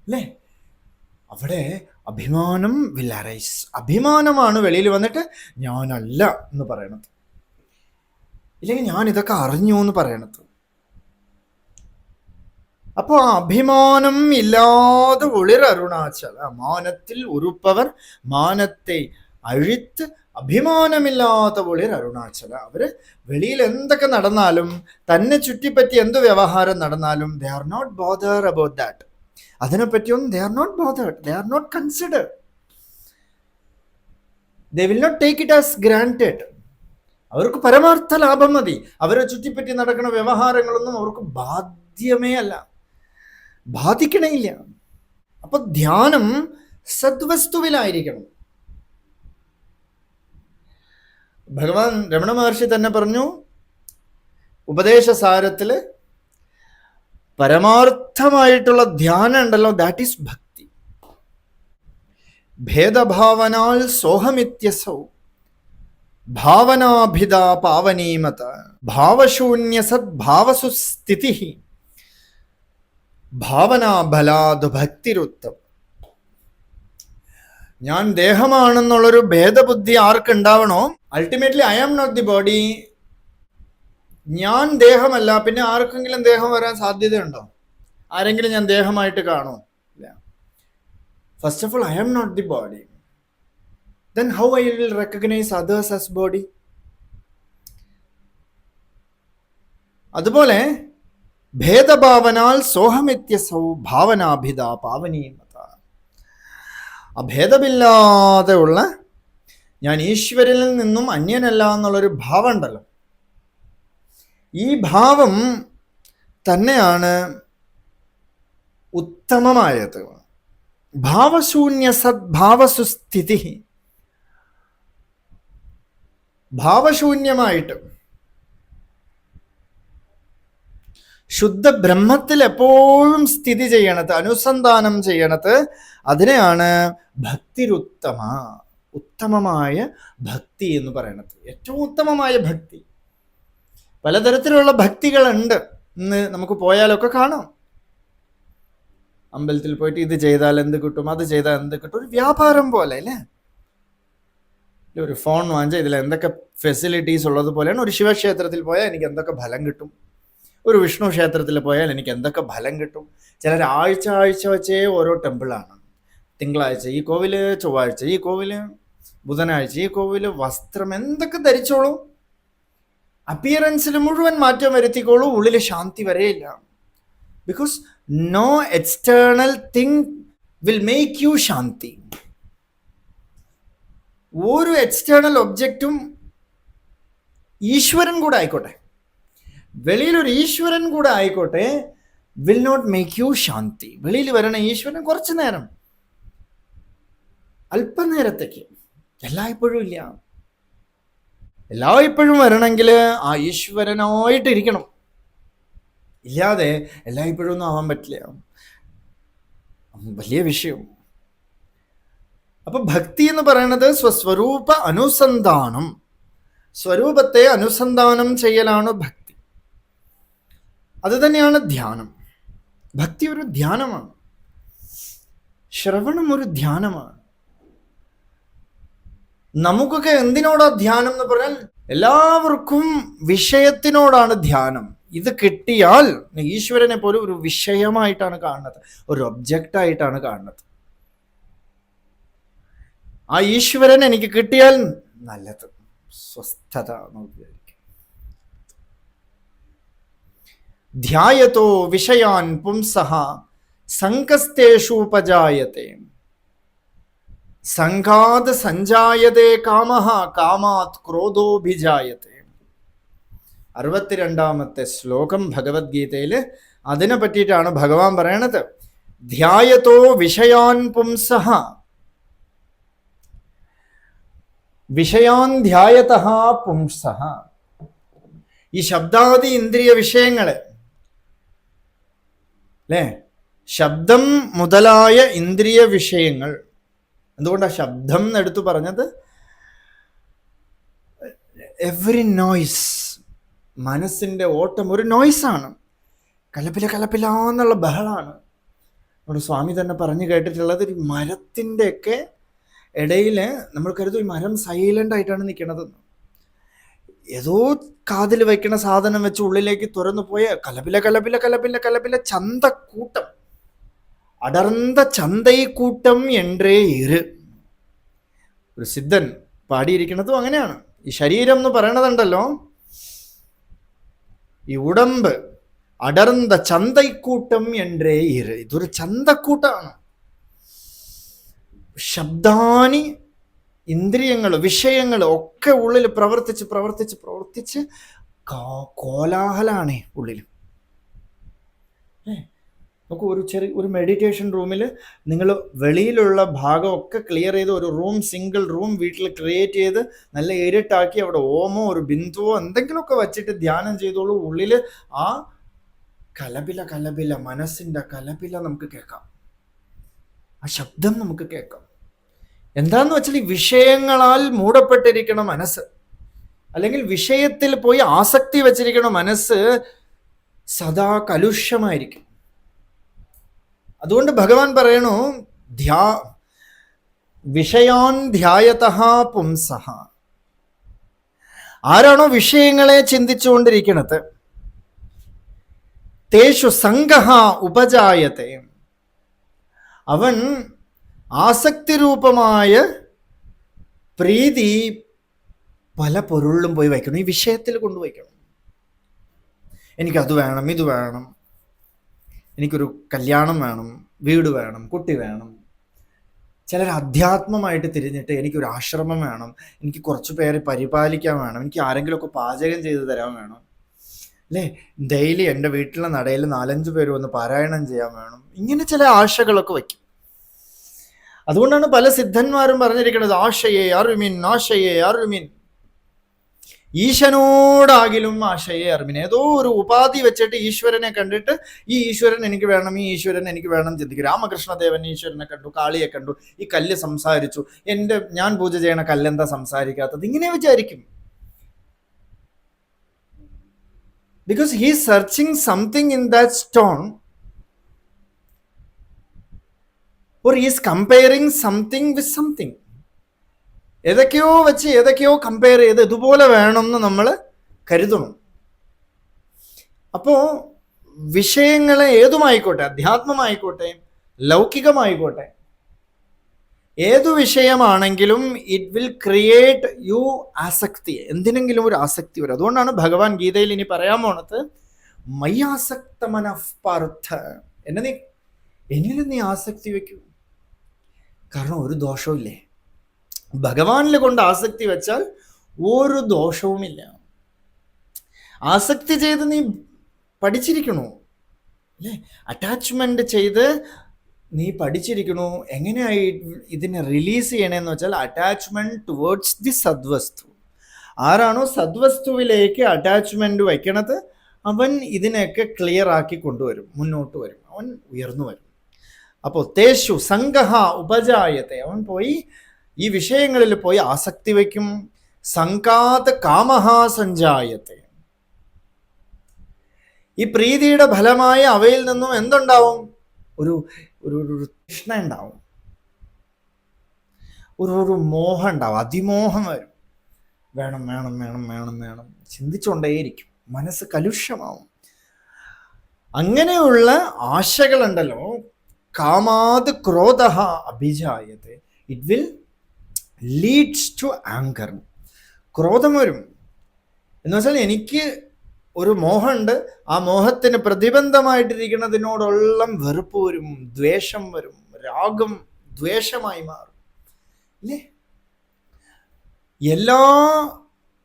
അല്ലേ? അവിടെ അഭിമാനം വിൽ അറൈസ്. അഭിമാനമാണ് വെളിയിൽ വന്നിട്ട് ഞാനല്ല എന്ന് പറയണത്, ഇല്ലെങ്കിൽ ഞാൻ ഇതൊക്കെ അറിഞ്ഞു എന്ന് പറയണത്. അപ്പോ അഭിമാനം ഇല്ലാതെ ഒളിർ അരുണാചല, മാനത്തിൽ ഉറുപ്പവർ മാനത്തെ അഴിത്ത് അഭിമാനമില്ലാത്ത ഒളിർ അരുണാചല. അവര് വെളിയിൽ എന്തൊക്കെ നടന്നാലും, തന്നെ ചുറ്റിപ്പറ്റി എന്ത് വ്യവഹാരം നടന്നാലും they are not bothered about that. അതിനെപ്പറ്റിയൊന്നും they are not bothered, they are not considered, they will not take it as granted. അവർക്ക് പരമാർത്ഥ ലാഭം മതി. അവരെ ചുറ്റിപ്പറ്റി നടക്കുന്ന വ്യവഹാരങ്ങളൊന്നും അവർക്ക് ബാധ്യമേ അല്ല, ബാധിക്കണേ ഇല്ല. അപ്പൊ ധ്യാനം സദ്വസ്തുവിലായിരിക്കണം. ഭഗവാൻ രമണ മഹർഷി തന്നെ പറഞ്ഞു ഉപദേശസാരത്തില്, പരമാർത്ഥമായിട്ടുള്ള ധ്യാനം ഉണ്ടല്ലോ, ദാറ്റ് ഈസ് ഭക്തി. ഭേദഭാവനാൽ സോഹമിത്യസൗ ഭാവനാഭിത പാവനീമത ഭാവശൂന്യ സദ്ഭാവസുസ്ഥിതി ഭാവനാബലാദ് ഭക്തിരുത്തം. ഞാൻ ദേഹമാണെന്നുള്ളൊരു ഭേദബുദ്ധി ആർക്കുണ്ടാവണോ, ultimately I am not the body, ഞാൻ ദേഹമല്ല, പിന്നെ ആർക്കെങ്കിലും ദേഹം വരാൻ സാധ്യതയുണ്ടോ? ആരെങ്കിലും ഞാൻ ദേഹമായിട്ട് കാണോ? ഇല്ല. First of all I am not the body, then how I will recognize others as body? അതുപോലെ ഭേദഭാവനാൽ സോഹമിത്യസൗ ഭാവനാഭിത പാവനീമത. അഭേദമില്ലാതെ ഉള്ള ഞാൻ ഈശ്വരനിൽ നിന്നും അന്യനല്ല എന്നുള്ളൊരു ഭാവം ഉണ്ടല്ലോ, ഈ ഭാവം തന്നെയാണ് ഉത്തമമായത്. ഭാവശൂന്യ സദ്ഭാവസുസ്ഥിതി, ഭാവശൂന്യമായിട്ട് ശുദ്ധ ബ്രഹ്മത്തിൽ എപ്പോഴും സ്ഥിതി ചെയ്യണത്, അനുസന്ധാനം ചെയ്യണത്, അതിനെയാണ് ഭക്തിരുത്തമ, ഉത്തമമായ ഭക്തി എന്ന് പറയണത്. ഏറ്റവും ഉത്തമമായ ഭക്തി. പലതരത്തിലുള്ള ഭക്തികളുണ്ട്, ഇന്ന് നമുക്ക് പോയാലൊക്കെ കാണാം. അമ്പലത്തിൽ പോയിട്ട് ഇത് ചെയ്താൽ എന്ത് കിട്ടും, അത് ചെയ്താൽ എന്ത് കിട്ടും, ഒരു വ്യാപാരം പോലെ അല്ലേ? ഒരു ഫോൺ വാങ്ങിച്ചാൽ ഇതിൽ എന്തൊക്കെ ഫെസിലിറ്റീസ് ഉള്ളത് പോലെയാണ്. ഒരു ശിവക്ഷേത്രത്തിൽ പോയാൽ എനിക്ക് എന്തൊക്കെ ഫലം കിട്ടും, ഒരു വിഷ്ണു ക്ഷേത്രത്തിൽ പോയാൽ എനിക്ക് എന്തൊക്കെ ഫലം കിട്ടും. ചിലർ ആഴ്ച വെച്ചേ ഓരോ ടെമ്പിളാണ്. തിങ്കളാഴ്ച ഈ കോവില്, ചൊവ്വാഴ്ച ഈ കോവില്, ബുധനാഴ്ച ഈ കോവില്, വസ്ത്രം എന്തൊക്കെ ധരിച്ചോളൂ, അപ്പിയറൻസിൽ മുഴുവൻ മാറ്റം വരുത്തിക്കോളൂ, ഉള്ളിൽ ശാന്തി വരെയില്ല. Because no external thing will make you shanti. ഒരു എക്സ്റ്റേണൽ ഒബ്ജക്റ്റും ഈശ്വരൻ കൂടെ ആയിക്കോട്ടെ, വെളിയിലൊരു ഈശ്വരൻ കൂടെ ആയിക്കോട്ടെ, വിൽ നോട്ട് മേക്ക് യു ശാന്തി. വെളിയിൽ വരണ ഈശ്വരൻ കുറച്ചു നേരം, അല്പനേരത്തേക്ക് എല്ലായ്പ്പോഴും ഇല്ല. എല്ലായ്പ്പോഴും വരണമെങ്കിൽ ആ ഈശ്വരനായിട്ടിരിക്കണം. ഇല്ലാതെ എല്ലായ്പ്പോഴും ഒന്നും ആവാൻ പറ്റില്ല. വലിയ വിഷയം. അപ്പൊ ഭക്തി എന്ന് പറയുന്നത് സ്വസ്വരൂപ അനുസന്ധാനം, സ്വരൂപത്തെ അനുസന്ധാനം ചെയ്യലാണ് ഭക്തി. അത് തന്നെയാണ് ധ്യാനം. ഭക്തി ഒരു ധ്യാനമാണ്, ശ്രവണം ഒരു ധ്യാനമാണ്. നമുക്കൊക്കെ എന്തിനോടാ ധ്യാനം എന്ന് പറഞ്ഞാൽ, എല്ലാവർക്കും വിഷയത്തിനോടാണ് ധ്യാനം. ഇത് കിട്ടിയാൽ ഈശ്വരനെ പോലും ഒരു വിഷയമായിട്ടാണ് കാണുന്നത്, ഒരു ഒബ്ജക്റ്റ് ആയിട്ടാണ് കാണുന്നത്. ആ ഈശ്വരൻ എനിക്ക് കിട്ടിയാൽ നല്ലത്, സ്വസ്ഥത വിചാരിക്കും. ധ്യായതോ വിഷയാൻ പുംസഃ സംകസ്തേഷുപജായത്തെ സംഘാത് സഞ്ജായതേ കാമഃ കാമാത് ക്രോധോഭിജായത്തെ. 62-ാമത്തെ ശ്ലോകം ഭഗവത്ഗീതയിൽ അതിനെ പറ്റിയിട്ടാണ് ഭഗവാൻ പറയണത്. ധ്യായതോ വിഷയാൻ പുംസഃ വിഷയാൻ ധ്യായതഃ പുംസഃ. ഈ ശബ്ദാദി ഇന്ദ്രിയ വിഷയങ്ങളെ, അല്ലേ, ശബ്ദം മുതലായ ഇന്ദ്രിയ വിഷയങ്ങൾ. എന്തുകൊണ്ടാണ് ശബ്ദം എന്നെടുത്തു പറഞ്ഞത്? എവറി നോയ്സ്, മനസ്സിൻ്റെ ഓട്ടം ഒരു നോയ്സാണ്. കലപ്പില കലപ്പില എന്നുള്ള ബഹളാണ്. നമ്മുടെ സ്വാമി തന്നെ പറഞ്ഞു കേട്ടിട്ടുള്ളത്, ഒരു മരത്തിൻ്റെ ഒക്കെ ഇടയിൽ നമ്മൾ കരുതും ഈ മരം സൈലൻ്റ് ആയിട്ടാണ് നിൽക്കണത്. ഏതോ കാതിൽ വയ്ക്കണ സാധനം വെച്ച് ഉള്ളിലേക്ക് തുറന്നു പോയ കലപില കലപില കലപില കലപില ചന്തക്കൂട്ടം, അടർന്ന ചന്തൈ കൂട്ടം എൻറേ ഇര്. ഒരു സിദ്ധൻ പാടിയിരിക്കുന്നതും അങ്ങനെയാണ്. ഈ ശരീരം എന്ന് പറയണതുണ്ടല്ലോ, ഈ ഉടമ്പ് അടർന്ന ചന്തൈക്കൂട്ടം എൻറേ ഇര്, ഇതൊരു ചന്തക്കൂട്ടാണ്. ശബ്ദാനി ഇന്ദ്രിയങ്ങൾ വിഷയങ്ങൾ ഒക്കെ ഉള്ളിൽ പ്രവർത്തിച്ച് പ്രവർത്തിച്ച് പ്രവർത്തിച്ച് കോലാഹലാണ് ഉള്ളിൽ. നമുക്ക് ഒരു മെഡിറ്റേഷൻ റൂമിൽ നിങ്ങൾ വെളിയിലുള്ള ഭാഗമൊക്കെ ക്ലിയർ ചെയ്ത് ഒരു റൂം, സിംഗിൾ റൂം വീട്ടിൽ ക്രിയേറ്റ് ചെയ്ത് നല്ല ഇരുട്ടാക്കി അവിടെ ഓമോ ഒരു ബിന്ദുവോ എന്തെങ്കിലുമൊക്കെ വച്ചിട്ട് ധ്യാനം ചെയ്തോളൂ. ഉള്ളിൽ ആ കലപില കലപില, മനസ്സിൻ്റെ കലപില നമുക്ക് കേൾക്കാം, ആ ശബ്ദം നമുക്ക് കേൾക്കാം. എന്താന്ന് വെച്ചാൽ ഈ വിഷയങ്ങളാൽ മൂടപ്പെട്ടിരിക്കണ മനസ്സ്, അല്ലെങ്കിൽ വിഷയത്തിൽ പോയി ആസക്തി വെച്ചിരിക്കണ മനസ്സ് സദാ കലുഷമായിരിക്കും. അതുകൊണ്ട് ഭഗവാൻ പറയണു, വിഷയാൻ ധ്യായതഃ പുംസഃ. ആരാണോ വിഷയങ്ങളെ ചിന്തിച്ചുകൊണ്ടിരിക്കുന്നത്, തേഷു സംഘഃ ഉപജായത്തെ, അവൻ ആസക്തി രൂപമായ പ്രീതി പല പൊരുളിലും പോയി വയ്ക്കണം. ഈ വിഷയത്തിൽ കൊണ്ടുവയ്ക്കണം. എനിക്കത് വേണം, ഇത് വേണം, എനിക്കൊരു കല്യാണം വേണം, വീട് വേണം, കുട്ടി വേണം. ചിലർ അധ്യാത്മമായിട്ട് തിരിഞ്ഞിട്ട് എനിക്കൊരു ആശ്രമം വേണം, എനിക്ക് കുറച്ച് പേരെ പരിപാലിക്കാൻ വേണം, എനിക്ക് ആരെങ്കിലുമൊക്കെ പാചകം ചെയ്ത് തരാൻ വേണം, അല്ലേ, ഡെയിലി എൻ്റെ വീട്ടിലെ നടയിൽ 4-5 പേര് വന്ന് പാരായണം ചെയ്യാൻ വേണം. ഇങ്ങനെ ചില ആശകളൊക്കെ വയ്ക്കും. അതുകൊണ്ടാണ് പല സിദ്ധന്മാരും പറഞ്ഞിരിക്കുന്നത്, ആശയെ അറിമിൻ, ആശയെ അറിമിൻ, ഈശനോടാകിലും ആശയെ അറിമിൻ. ഏതോ ഒരു ഉപാധി വെച്ചിട്ട് ഈശ്വരനെ കണ്ടിട്ട് ഈ ഈശ്വരൻ എനിക്ക് വേണം, ഈ ഈശ്വരൻ എനിക്ക് വേണം ചിന്തിക്കും. രാമകൃഷ്ണദേവൻ ഈശ്വരനെ കണ്ടു, കാളിയെ കണ്ടു, ഈ കല്ല് സംസാരിച്ചു, ഞാൻ പൂജ ചെയ്യണ കല്ലെന്താ സംസാരിക്കാത്തത്, ഇങ്ങനെ വിചാരിക്കും. Because he is searching something in that stone, or he is comparing something with something. ഏതൊക്കെയോ വെച്ച് ഏതൊക്കെയോ കമ്പയർ ചെയ്ത് ഇതുപോലെ വേണമെന്ന് നമ്മൾ കരുതണം. അപ്പോൾ വിഷയങ്ങളെ ഏതുമായിക്കോട്ടെ, അധ്യാത്മമായിക്കോട്ടെ, ലൗകികമായിക്കോട്ടെ, ഏതു വിഷയമാണെങ്കിലും ഇറ്റ് വിൽ ക്രിയേറ്റ് യു ആസക്തി, എന്തിനെങ്കിലും ഒരു ആസക്തി വരും. അതുകൊണ്ടാണ് ഭഗവാൻ ഗീതയിൽ ഇനി പറയാൻ പോണത്, മയ്യാസക്ത മനഃ പാർത്ഥ, എന്നിൽ നീ ആസക്തി വെക്കൂ. കാരണം ഒരു ദോഷവും ഇല്ലേ, ഭഗവാനിൽ കൊണ്ട് ആസക്തി വെച്ചാൽ ഒരു ദോഷവുമില്ല. ആസക്തി ചെയ്ത് നീ പഠിച്ചിരിക്കണു, അല്ലേ, അറ്റാച്ച്മെന്റ് ചെയ്ത് നീ പഠിച്ചിരിക്കണു എങ്ങനെയായി ഇതിനെ റിലീസ് ചെയ്യണമെന്ന് വെച്ചാൽ അറ്റാച്ച്മെന്റ് ടുവേർഡ്സ് ദി സദ്വസ്തു. ആരാണോ സദ്വസ്തുവിലേക്ക് അറ്റാച്ച്മെന്റ് വയ്ക്കണത് അവൻ ഇതിനെയൊക്കെ ക്ലിയർ ആക്കി കൊണ്ടുവരും, മുന്നോട്ട് വരും, അവൻ ഉയർന്നു വരും. അപ്പോൾ തേഷു സംഗഹ ഉപജായത്തെ, അവൻ പോയി ഈ വിഷയങ്ങളിൽ പോയി ആസക്തി വയ്ക്കും. സംഘാത് കാമഹ സഞ്ജായത്തെ, ഈ പ്രീതിയുടെ ഫലമായി അവയിൽ നിന്നും എന്തുണ്ടാവും? ഒരു ഒരു തൃഷ്ണ ഉണ്ടാവും, ഒരു മോഹം ഉണ്ടാവും, അതിമോഹം വരും. വേണം വേണം വേണം വേണം വേണം ചിന്തിച്ചുകൊണ്ടേയിരിക്കും, മനസ്സ് കലുഷമാവും. അങ്ങനെയുള്ള ആശകളുണ്ടല്ലോ, കാമാത് ക്രോധ അഭിജായത്തെ, it will leads to anger. ക്രോധം വരും എന്ന് വെച്ചാൽ എനിക്ക് ഒരു മോഹമുണ്ട്, ആ മോഹത്തിന് പ്രതിബന്ധമായിട്ടിരിക്കുന്നതിനോടുള്ള വെറുപ്പ് വരും, ദ്വേഷം വരും, രാഗം ദ്വേഷമായി മാറും അല്ലേ? എല്ലാ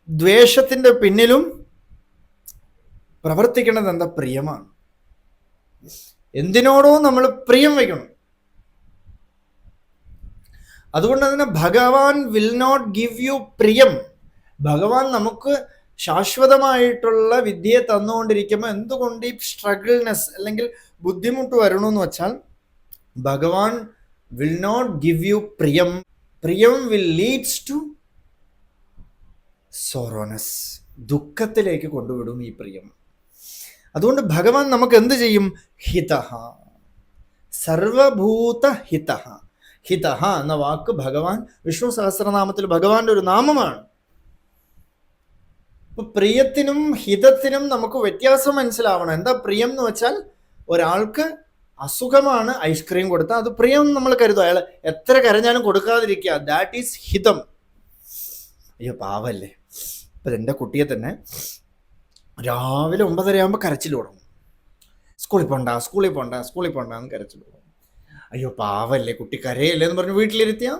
ദ്വേഷത്തിൻ്റെ പിന്നിലും പ്രവർത്തിക്കുന്നത് എന്താ? പ്രിയമാണ്. എന്തിനോടോ നമ്മൾ പ്രിയം വയ്ക്കണം. അതുകൊണ്ട് തന്നെ ഭഗവാൻ വിൽ നോട്ട് ഗിവ് യു പ്രിയം. ഭഗവാൻ നമുക്ക് ശാശ്വതമായിട്ടുള്ള വിദ്യയെ തന്നുകൊണ്ടിരിക്കുമ്പോൾ എന്തുകൊണ്ട് ഈ സ്ട്രഗിൾനെസ് അല്ലെങ്കിൽ ബുദ്ധിമുട്ട് വരണമെന്ന് വെച്ചാൽ ഭഗവാൻ വിൽ നോട്ട് ഗിവ് യു പ്രിയം. പ്രിയം വിൽ ലീഡ്സ് ടു സോറോനസ്, ദുഃഖത്തിലേക്ക് കൊണ്ടുവിടും ഈ പ്രിയം. അതുകൊണ്ട് ഭഗവാൻ നമുക്ക് എന്ത് ചെയ്യും? ഹിതഃ, സർവഭൂത ഹിതഃ. ഹിതഃ എന്ന വാക്ക് ഭഗവാൻ വിഷ്ണു സഹസ്രനാമത്തിൽ ഭഗവാന്റെ ഒരു നാമമാണ്. അപ്പൊ പ്രിയത്തിനും ഹിതത്തിനും നമുക്ക് വ്യത്യാസം മനസ്സിലാവണം. എന്താ പ്രിയം എന്ന് വെച്ചാൽ, ഒരാൾക്ക് അസുഖമാണ്, ഐസ്ക്രീം കൊടുത്താൽ അത് പ്രിയം നമ്മൾ കരുതും. അയാൾ എത്ര കരഞ്ഞാലും കൊടുക്കാതിരിക്കുക, ദാറ്റ് ഈസ് ഹിതം. അയ്യോ പാവല്ലേ, ഇപ്പം എൻ്റെ കുട്ടിയെ തന്നെ രാവിലെ 9:30 കരച്ചിൽ തുടങ്ങും. സ്കൂളിൽ പോണ്ട സ്കൂളിൽ പോണ്ട സ്കൂളിൽ പോണ്ട എന്ന് കരച്ചിൽ തുടങ്ങും. അയ്യോ പാവല്ലേ, കുട്ടി കരയല്ലേ എന്ന് പറഞ്ഞ് വീട്ടിലിരുത്തിയാൽ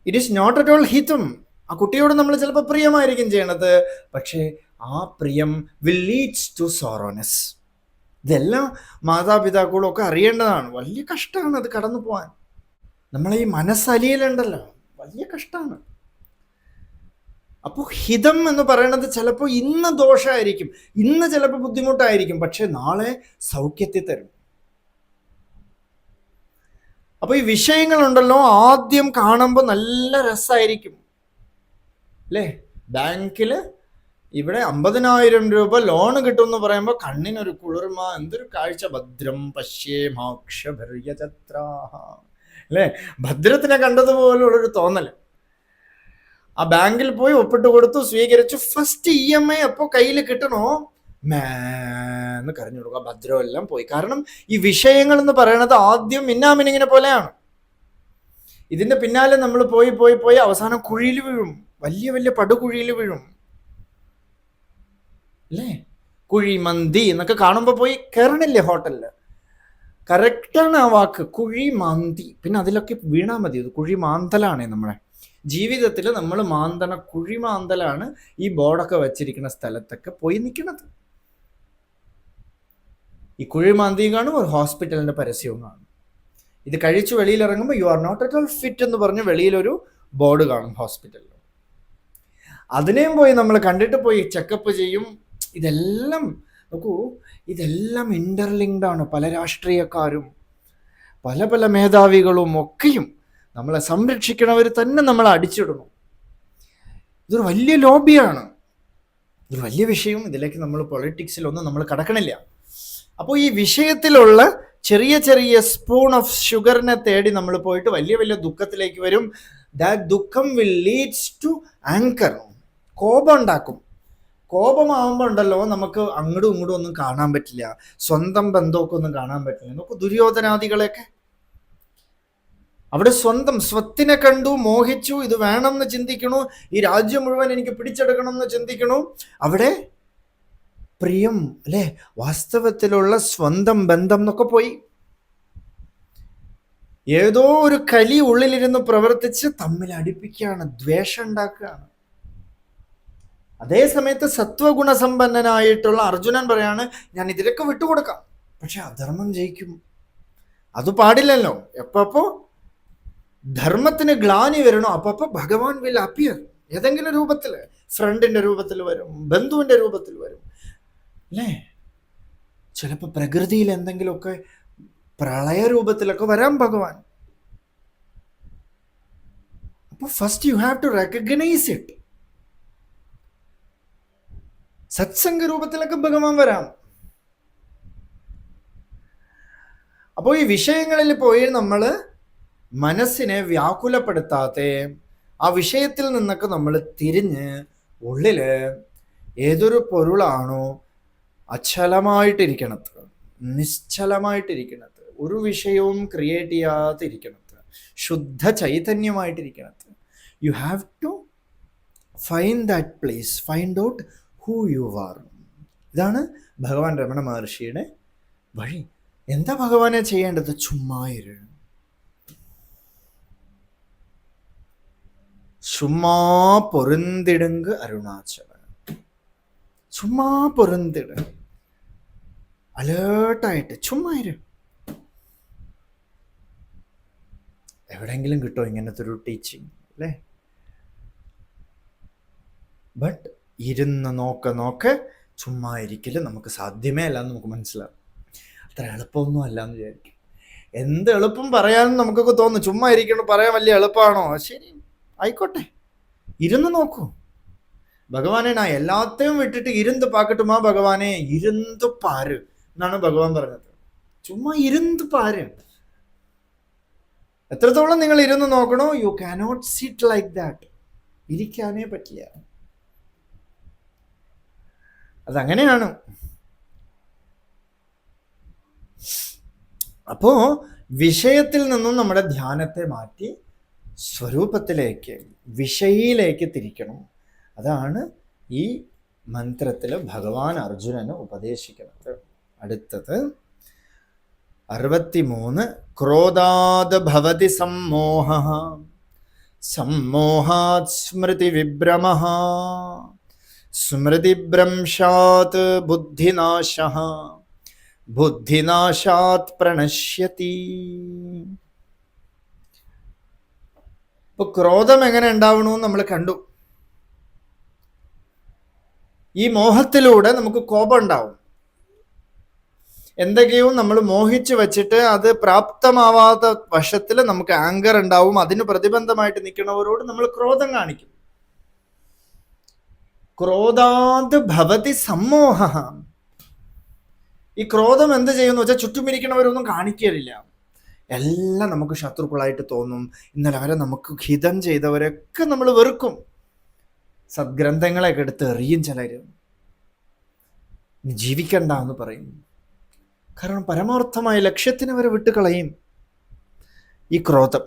it is not at all ഹിതം. ആ കുട്ടിയോട് നമ്മൾ ചിലപ്പോൾ പ്രിയമായിരിക്കും ചെയ്യണത്, പക്ഷേ ആ പ്രിയം വിൽ ലീഡ്സ് ടു സോറോനെസ്. ഇതെല്ലാം മാതാപിതാക്കളും ഒക്കെ അറിയേണ്ടതാണ്. വലിയ കഷ്ടമാണ് അത് കടന്നു പോകാൻ. നമ്മളെ ഈ മനസ്സലിയലുണ്ടല്ലോ, വലിയ കഷ്ടമാണ്. അപ്പോൾ ഹിതം എന്ന് പറയുന്നത് ചിലപ്പോൾ ഇന്ന് ദോഷമായിരിക്കും, ഇന്ന് ചിലപ്പോൾ ബുദ്ധിമുട്ടായിരിക്കും, പക്ഷെ നാളെ സൗഖ്യത്തിൽ തരും. അപ്പോൾ ഈ വിഷയങ്ങളുണ്ടല്ലോ, ആദ്യം കാണുമ്പോൾ നല്ല രസമായിരിക്കും അല്ലേ? ബാങ്കിൽ ഇവിടെ 50,000 രൂപ ലോൺ കിട്ടും എന്ന് പറയുമ്പോൾ കണ്ണിനൊരു കുളിർമ, എന്തൊരു കാഴ്ച. ഭദ്രം പശ്യേമാക്ഷഭര്യചത്രാഹ അല്ലേ? ഭദ്രത്തിനെ കണ്ടതുപോലുള്ളൊരു തോന്നൽ. ആ ബാങ്കിൽ പോയി ഒപ്പിട്ട് കൊടുത്തു, സ്വീകരിച്ചു. ഫസ്റ്റ് EMI അപ്പോൾ കയ്യിൽ കിട്ടണോ, എന്ന് കരഞ്ഞു കൊടുക്കുക. ഭദ്രം എല്ലാം പോയി. കാരണം ഈ വിഷയങ്ങൾ എന്ന് പറയുന്നത് ആദ്യം മിന്നാമിനിങ്ങിനെ പോലെയാണ്. ഇതിന്റെ പിന്നാലെ നമ്മൾ പോയി പോയി പോയി അവസാനം കുഴിയിൽ വീഴും, വലിയ വലിയ പടുകുഴിയിൽ വീഴും അല്ലേ? കുഴി മന്തി എന്നൊക്കെ കാണുമ്പോൾ പോയി കയറണില്ലേ ഹോട്ടലിൽ? കറക്റ്റാണ് ആ വാക്ക്, കുഴി മാന്തി. പിന്നെ അതിലൊക്കെ വീണാൽ മതി. അത് കുഴി മാന്തലാണ്. നമ്മുടെ ജീവിതത്തിൽ നമ്മൾ മാന്തണ കുഴി മാന്തലാണ് ഈ ബോർഡൊക്കെ വെച്ചിരിക്കുന്ന സ്ഥലത്തൊക്കെ പോയി നിൽക്കുന്നത്. ഈ കുഴി മാന്തിയും കാണും, ഒരു ഹോസ്പിറ്റലിന്റെ പരസ്യവും കാണും. ഇത് കഴിച്ചു വെളിയിലിറങ്ങുമ്പോൾ you are not at all fit എന്ന് പറഞ്ഞ് വെളിയിലൊരു ബോർഡ് കാണും ഹോസ്പിറ്റലിൽ. അതിനെയും പോയി നമ്മൾ കണ്ടിട്ട് പോയി ചെക്കപ്പ് ചെയ്യും. ഇതെല്ലാം നോക്കൂ, ഇതെല്ലാം ഇന്റർലിങ്ക്ഡ് ആണ്. പല രാഷ്ട്രീയക്കാരും പല പല മേധാവികളും ഒക്കെയും നമ്മളെ സംരക്ഷിക്കണവർ തന്നെ നമ്മളെ അടിച്ചിടുന്നു. ഇതൊരു വലിയ ലോബിയാണ്, ഇതൊരു വലിയ വിഷയം. ഇതിലേക്ക് നമ്മൾ പൊളിറ്റിക്സിലൊന്നും നമ്മൾ കടക്കണില്ല. അപ്പോൾ ഈ വിഷയത്തിലുള്ള ചെറിയ ചെറിയ സ്പൂൺ ഓഫ് ഷുഗറിനെ തേടി നമ്മൾ പോയിട്ട് വലിയ വലിയ ദുഃഖത്തിലേക്ക് വരും. ദാറ്റ് ദുഃഖം വിൽ ലീഡ്സ് ടു ആങ്കർ. കോപം ഉണ്ടാക്കും. കോപമാവുമ്പോൾ ഉണ്ടല്ലോ, നമുക്ക് അങ്ങോട്ടും ഇങ്ങോട്ടും ഒന്നും കാണാൻ പറ്റില്ല, സ്വന്തം ബന്ധമൊക്കെ ഒന്നും കാണാൻ പറ്റില്ല. നമുക്ക് ദുര്യോധനാദികളെയൊക്കെ അവിടെ സ്വന്തം സ്വത്തിനെ കണ്ടു, മോഹിച്ചു, ഇത് വേണം എന്ന് ചിന്തിക്കണു, ഈ രാജ്യം മുഴുവൻ എനിക്ക് പിടിച്ചെടുക്കണം എന്ന് ചിന്തിക്കണു. അവിടെ പ്രിയം അല്ലെ, വാസ്തവത്തിലുള്ള സ്വന്തം ബന്ധം എന്നൊക്കെ പോയി. ഏതോ ഒരു കലി ഉള്ളിലിരുന്ന് പ്രവർത്തിച്ച് തമ്മിൽ അടുപ്പിക്കുകയാണ്, ദ്വേഷം ഉണ്ടാക്കുകയാണ്. അതേ സമയത്ത് സത്വഗുണസമ്പന്നനായിട്ടുള്ള അർജുനൻ പറയാണ്, ഞാൻ ഇതിലൊക്കെ വിട്ടുകൊടുക്കാം, പക്ഷെ അധർമ്മം ജയിക്കും. അത് പാടില്ലല്ലോ. എപ്പോ ധർമ്മത്തിന് ഗ്ലാനി വരണോ അപ്പൊ ഭഗവാൻ വിൽ അപ്പിയർ. ഏതെങ്കിലും രൂപത്തിൽ, ഫ്രണ്ടിന്റെ രൂപത്തിൽ വരും, ബന്ധുവിന്റെ രൂപത്തിൽ വരും അല്ലേ? ചിലപ്പോൾ പ്രകൃതിയിൽ എന്തെങ്കിലുമൊക്കെ പ്രളയ രൂപത്തിലൊക്കെ വരാം ഭഗവാൻ. അപ്പൊ first you have to recognise it. സത്സംഗ രൂപത്തിലൊക്കെ ഭഗവാൻ വരാം. അപ്പോൾ ഈ വിഷയങ്ങളിൽ പോയി നമ്മൾ മനസ്സിനെ വ്യാകുലപ്പെടുത്താതെ ആ വിഷയത്തിൽ നിന്നൊക്കെ നമ്മൾ തിരിഞ്ഞ് ഉള്ളില് ഏതൊരു പൊരുളാണോ അചലമായിട്ടിരിക്കണത്, നിശ്ചലമായിട്ടിരിക്കണത്, ഒരു വിഷയവും ക്രിയേറ്റ് ചെയ്യാതിരിക്കണത്, ശുദ്ധ ചൈതന്യമായിട്ടിരിക്കണത്, you have to find that place, find out who you are. ഇതാണ് ഭഗവാൻ രമണ മഹർഷിയുടെ വഴി. എന്താ ഭഗവാനെ ചെയ്യേണ്ടത്? ചുമ്മായിരു, ചുമ്മാ പൊരുന്തിടുങ്ക് അരുണാചല. ചുമ്മാ പൊരുന്തിട്, അലേർട്ടായിട്ട് ചുമ്മാ ഇരു. എവിടെയെങ്കിലും കിട്ടോ ഇങ്ങനത്തെ ഒരു ടീച്ചിങ് അല്ലേ? ബട്ട് ഇരുന്ന് നോക്കെ ചുമ്മാ ഇരിക്കല് നമുക്ക് സാധ്യമേ അല്ല എന്ന് നമുക്ക് മനസ്സിലാവും. അത്ര എളുപ്പമൊന്നും അല്ല എന്ന് വിചാരിക്കും. എന്ത് എളുപ്പം പറയാനും നമുക്കൊക്കെ തോന്നും. ചുമ്മാ ഇരിക്കണം പറയാൻ വലിയ എളുപ്പമാണോ? ശരി, ആയിക്കോട്ടെ, ഇരുന്ന് നോക്കൂ. ഭഗവാനെ ഞാൻ എല്ലാത്തെയും വിട്ടിട്ട് ഇരുന്ന് പാക്കട്ടുമാ ഭഗവാനെ, ഇരുന്ന് പാര് എന്നാണ് ഭഗവാൻ പറഞ്ഞത്. ചുമ്മാ ഇരുന്ന് പാര്. എത്രത്തോളം നിങ്ങൾ ഇരുന്ന് നോക്കണോ? You cannot sit like that. ഇരിക്കാനേ പറ്റില്ല. അതങ്ങനെയാണ്. അപ്പോ വിഷയത്തിൽ നിന്നും നമ്മുടെ ധ്യാനത്തെ മാറ്റി സ്വരൂപത്തിലേക്ക്, വിഷയിലേക്ക് തിരിക്കണം. അതാണ് ഈ മന്ത്രത്തിൽ ഭഗവാൻ അർജുനന് ഉപദേശിക്കുന്നത്. അടുത്തത് 63. ക്രോധാത് ഭവതി സമ്മോഹഃ, സമ്മോഹാത് സ്മൃതി വിഭ്രമഃ, സ്മൃതിഭ്രംശാത് ബുദ്ധിനാശഃ, ബുദ്ധിനാശാത് പ്രണശ്യതി. ഇപ്പൊ ക്രോധം എങ്ങനെ ഉണ്ടാവണമെന്ന് നമ്മൾ കണ്ടു. ഈ മോഹത്തിലൂടെ നമുക്ക് കോപം ഉണ്ടാവും. എന്തൊക്കെയോ നമ്മൾ മോഹിച്ചു വെച്ചിട്ട് അത് പ്രാപ്തമാവാത്ത വശത്തിൽ നമുക്ക് ആങ്കർ ഉണ്ടാവും. അതിന് പ്രതിബന്ധമായിട്ട് നിൽക്കുന്നവരോട് നമ്മൾ ക്രോധം കാണിക്കും. ക്രോധാത് ഭവതി സമ്മോഹഃ. ഈ ക്രോധം എന്ത് ചെയ്യുമെന്ന് വെച്ചാൽ ചുറ്റുമിരിക്കുന്നവരൊന്നും കാണിക്കാറില്ല. എല്ലാം നമുക്ക് ശത്രുക്കളായിട്ട് തോന്നും. ഇന്നലെ വരെ നമുക്ക് ഹിതം ചെയ്തവരൊക്കെ നമ്മൾ വെറുക്കും. സദ്ഗ്രന്ഥങ്ങളെയൊക്കെ എടുത്ത് എറിയും ചിലര്. ജീവിക്കണ്ട എന്ന് പറയും. കാരണം പരമാർത്ഥമായ ലക്ഷ്യത്തിന് വരെ വിട്ടുകളയും. ഈ ക്രോധം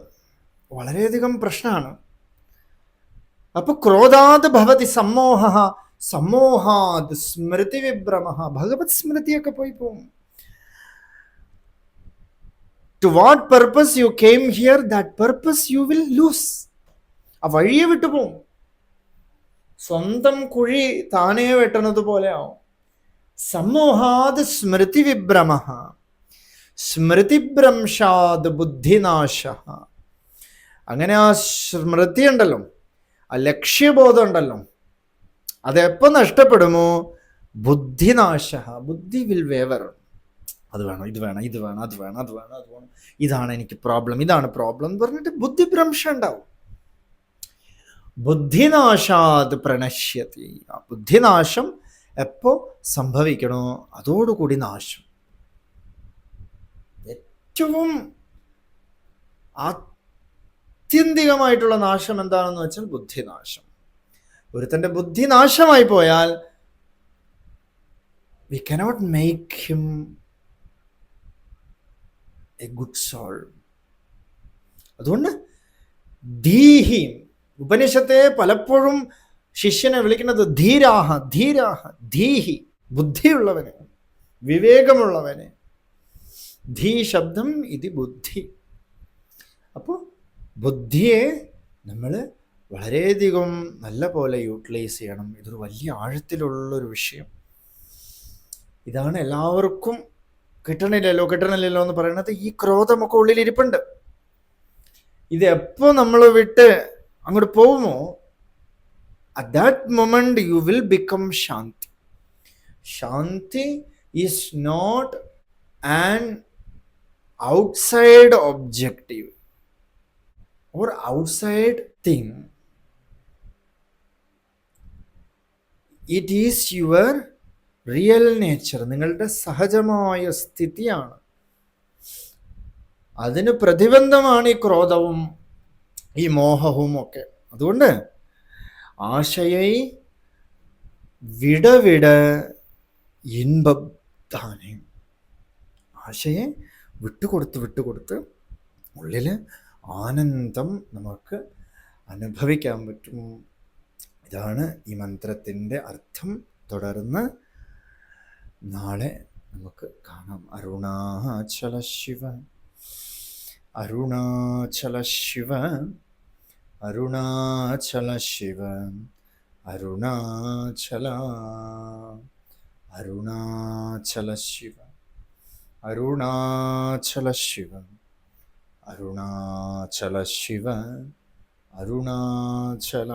വളരെയധികം പ്രശ്നമാണ്. അപ്പൊ ക്രോധാത് ഭവതി സമ്മോഹഃ, സമ്മോഹാത് സ്മൃതി വിഭ്രമഃ. ഭഗവത് സ്മൃതിയൊക്കെ പോയി പോവും. To what purpose you came here, that purpose you will lose. ആ വഴിയെ വിട്ടുപോകും. സ്വന്തം കുഴി താനേ വെട്ടുന്നത് പോലെ ആവും. സമ്മോഹാത് സ്മൃതി വിഭ്രമഃ, സ്മൃതിഭ്രംശാത് ബുദ്ധിനാശഃ. അങ്ങനെ ആ സ്മൃതി ഉണ്ടല്ലോ, ആ ലക്ഷ്യബോധം ഉണ്ടല്ലോ, അതെപ്പോ നഷ്ടപ്പെടുമോ? ബുദ്ധിനാശഃ. ബുദ്ധി വിൽ വേവർ. അത് വേണം, ഇത് വേണം, ഇത് വേണം, അത് വേണം, അത് വേണം, അത് വേണം, ഇതാണ് എനിക്ക് പ്രോബ്ലം, ഇതാണ് പ്രോബ്ലം എന്ന് പറഞ്ഞിട്ട് ബുദ്ധിഭ്രംശം ഉണ്ടാവും. ബുദ്ധിനാശാത് പ്രണശ്യതി. ആ ബുദ്ധിനാശം എപ്പോ സംഭവിക്കണോ അതോടുകൂടി നാശം. ഏറ്റവും ആത്യന്തികമായിട്ടുള്ള നാശം എന്താണെന്ന് വെച്ചാൽ ബുദ്ധിനാശം. ഒരുത്തന്റെ ബുദ്ധി നാശമായി പോയാൽ we cannot make him a good soul. അതുകൊണ്ട് ധീഹി, ഉപനിഷത്തെ പലപ്പോഴും ശിഷ്യനെ വിളിക്കുന്നത് ധീരാഹ, ധീരാഹ, ധീഹി, ബുദ്ധിയുള്ളവന്, വിവേകമുള്ളവന്. ധീ ശബ്ദം ഇത് ബുദ്ധി. അപ്പോൾ ബുദ്ധിയെ നമ്മൾ വളരെയധികം നല്ല പോലെ യൂട്ടിലൈസ് ചെയ്യണം. ഇതൊരു വലിയ ആഴത്തിലുള്ളൊരു വിഷയം. ഇതാണ് എല്ലാവർക്കും കിട്ടണില്ലല്ലോ എന്ന് പറയുന്നത് ഈ ക്രോധമൊക്കെ ഉള്ളിലിരിപ്പുണ്ട്. ഇത് എപ്പോ നമ്മൾ വിട്ട് അങ്ങോട്ട് പോകുമോ, at that moment you will become Shanti. Shanti is not an outside objective or outside thing. It is your real nature, നിങ്ങളുടെ സഹജമായ സ്ഥിതിയാണ്. അതിന് പ്രതിബന്ധമാണ് ഈ ക്രോധവും ഈ മോഹവും ഒക്കെ. അതുകൊണ്ട് ആശയെ വിട ഇൻബാനെ, ആശയെ വിട്ടുകൊടുത്ത് ഉള്ളിൽ ആനന്ദം നമുക്ക് അനുഭവിക്കാൻ പറ്റും. ഇതാണ് ഈ മന്ത്രത്തിൻ്റെ അർത്ഥം. തുടർന്ന് നാളെ നമുക്ക് കാണാം. അരുണാചല ശിവ, അരുണാചല ശിവ, അരുണാചല ശിവ, അരുണാചല, അരുണാചല ശിവ, അരുണാചല ശിവ, അരുണാചല ശിവ, അരുണാചല.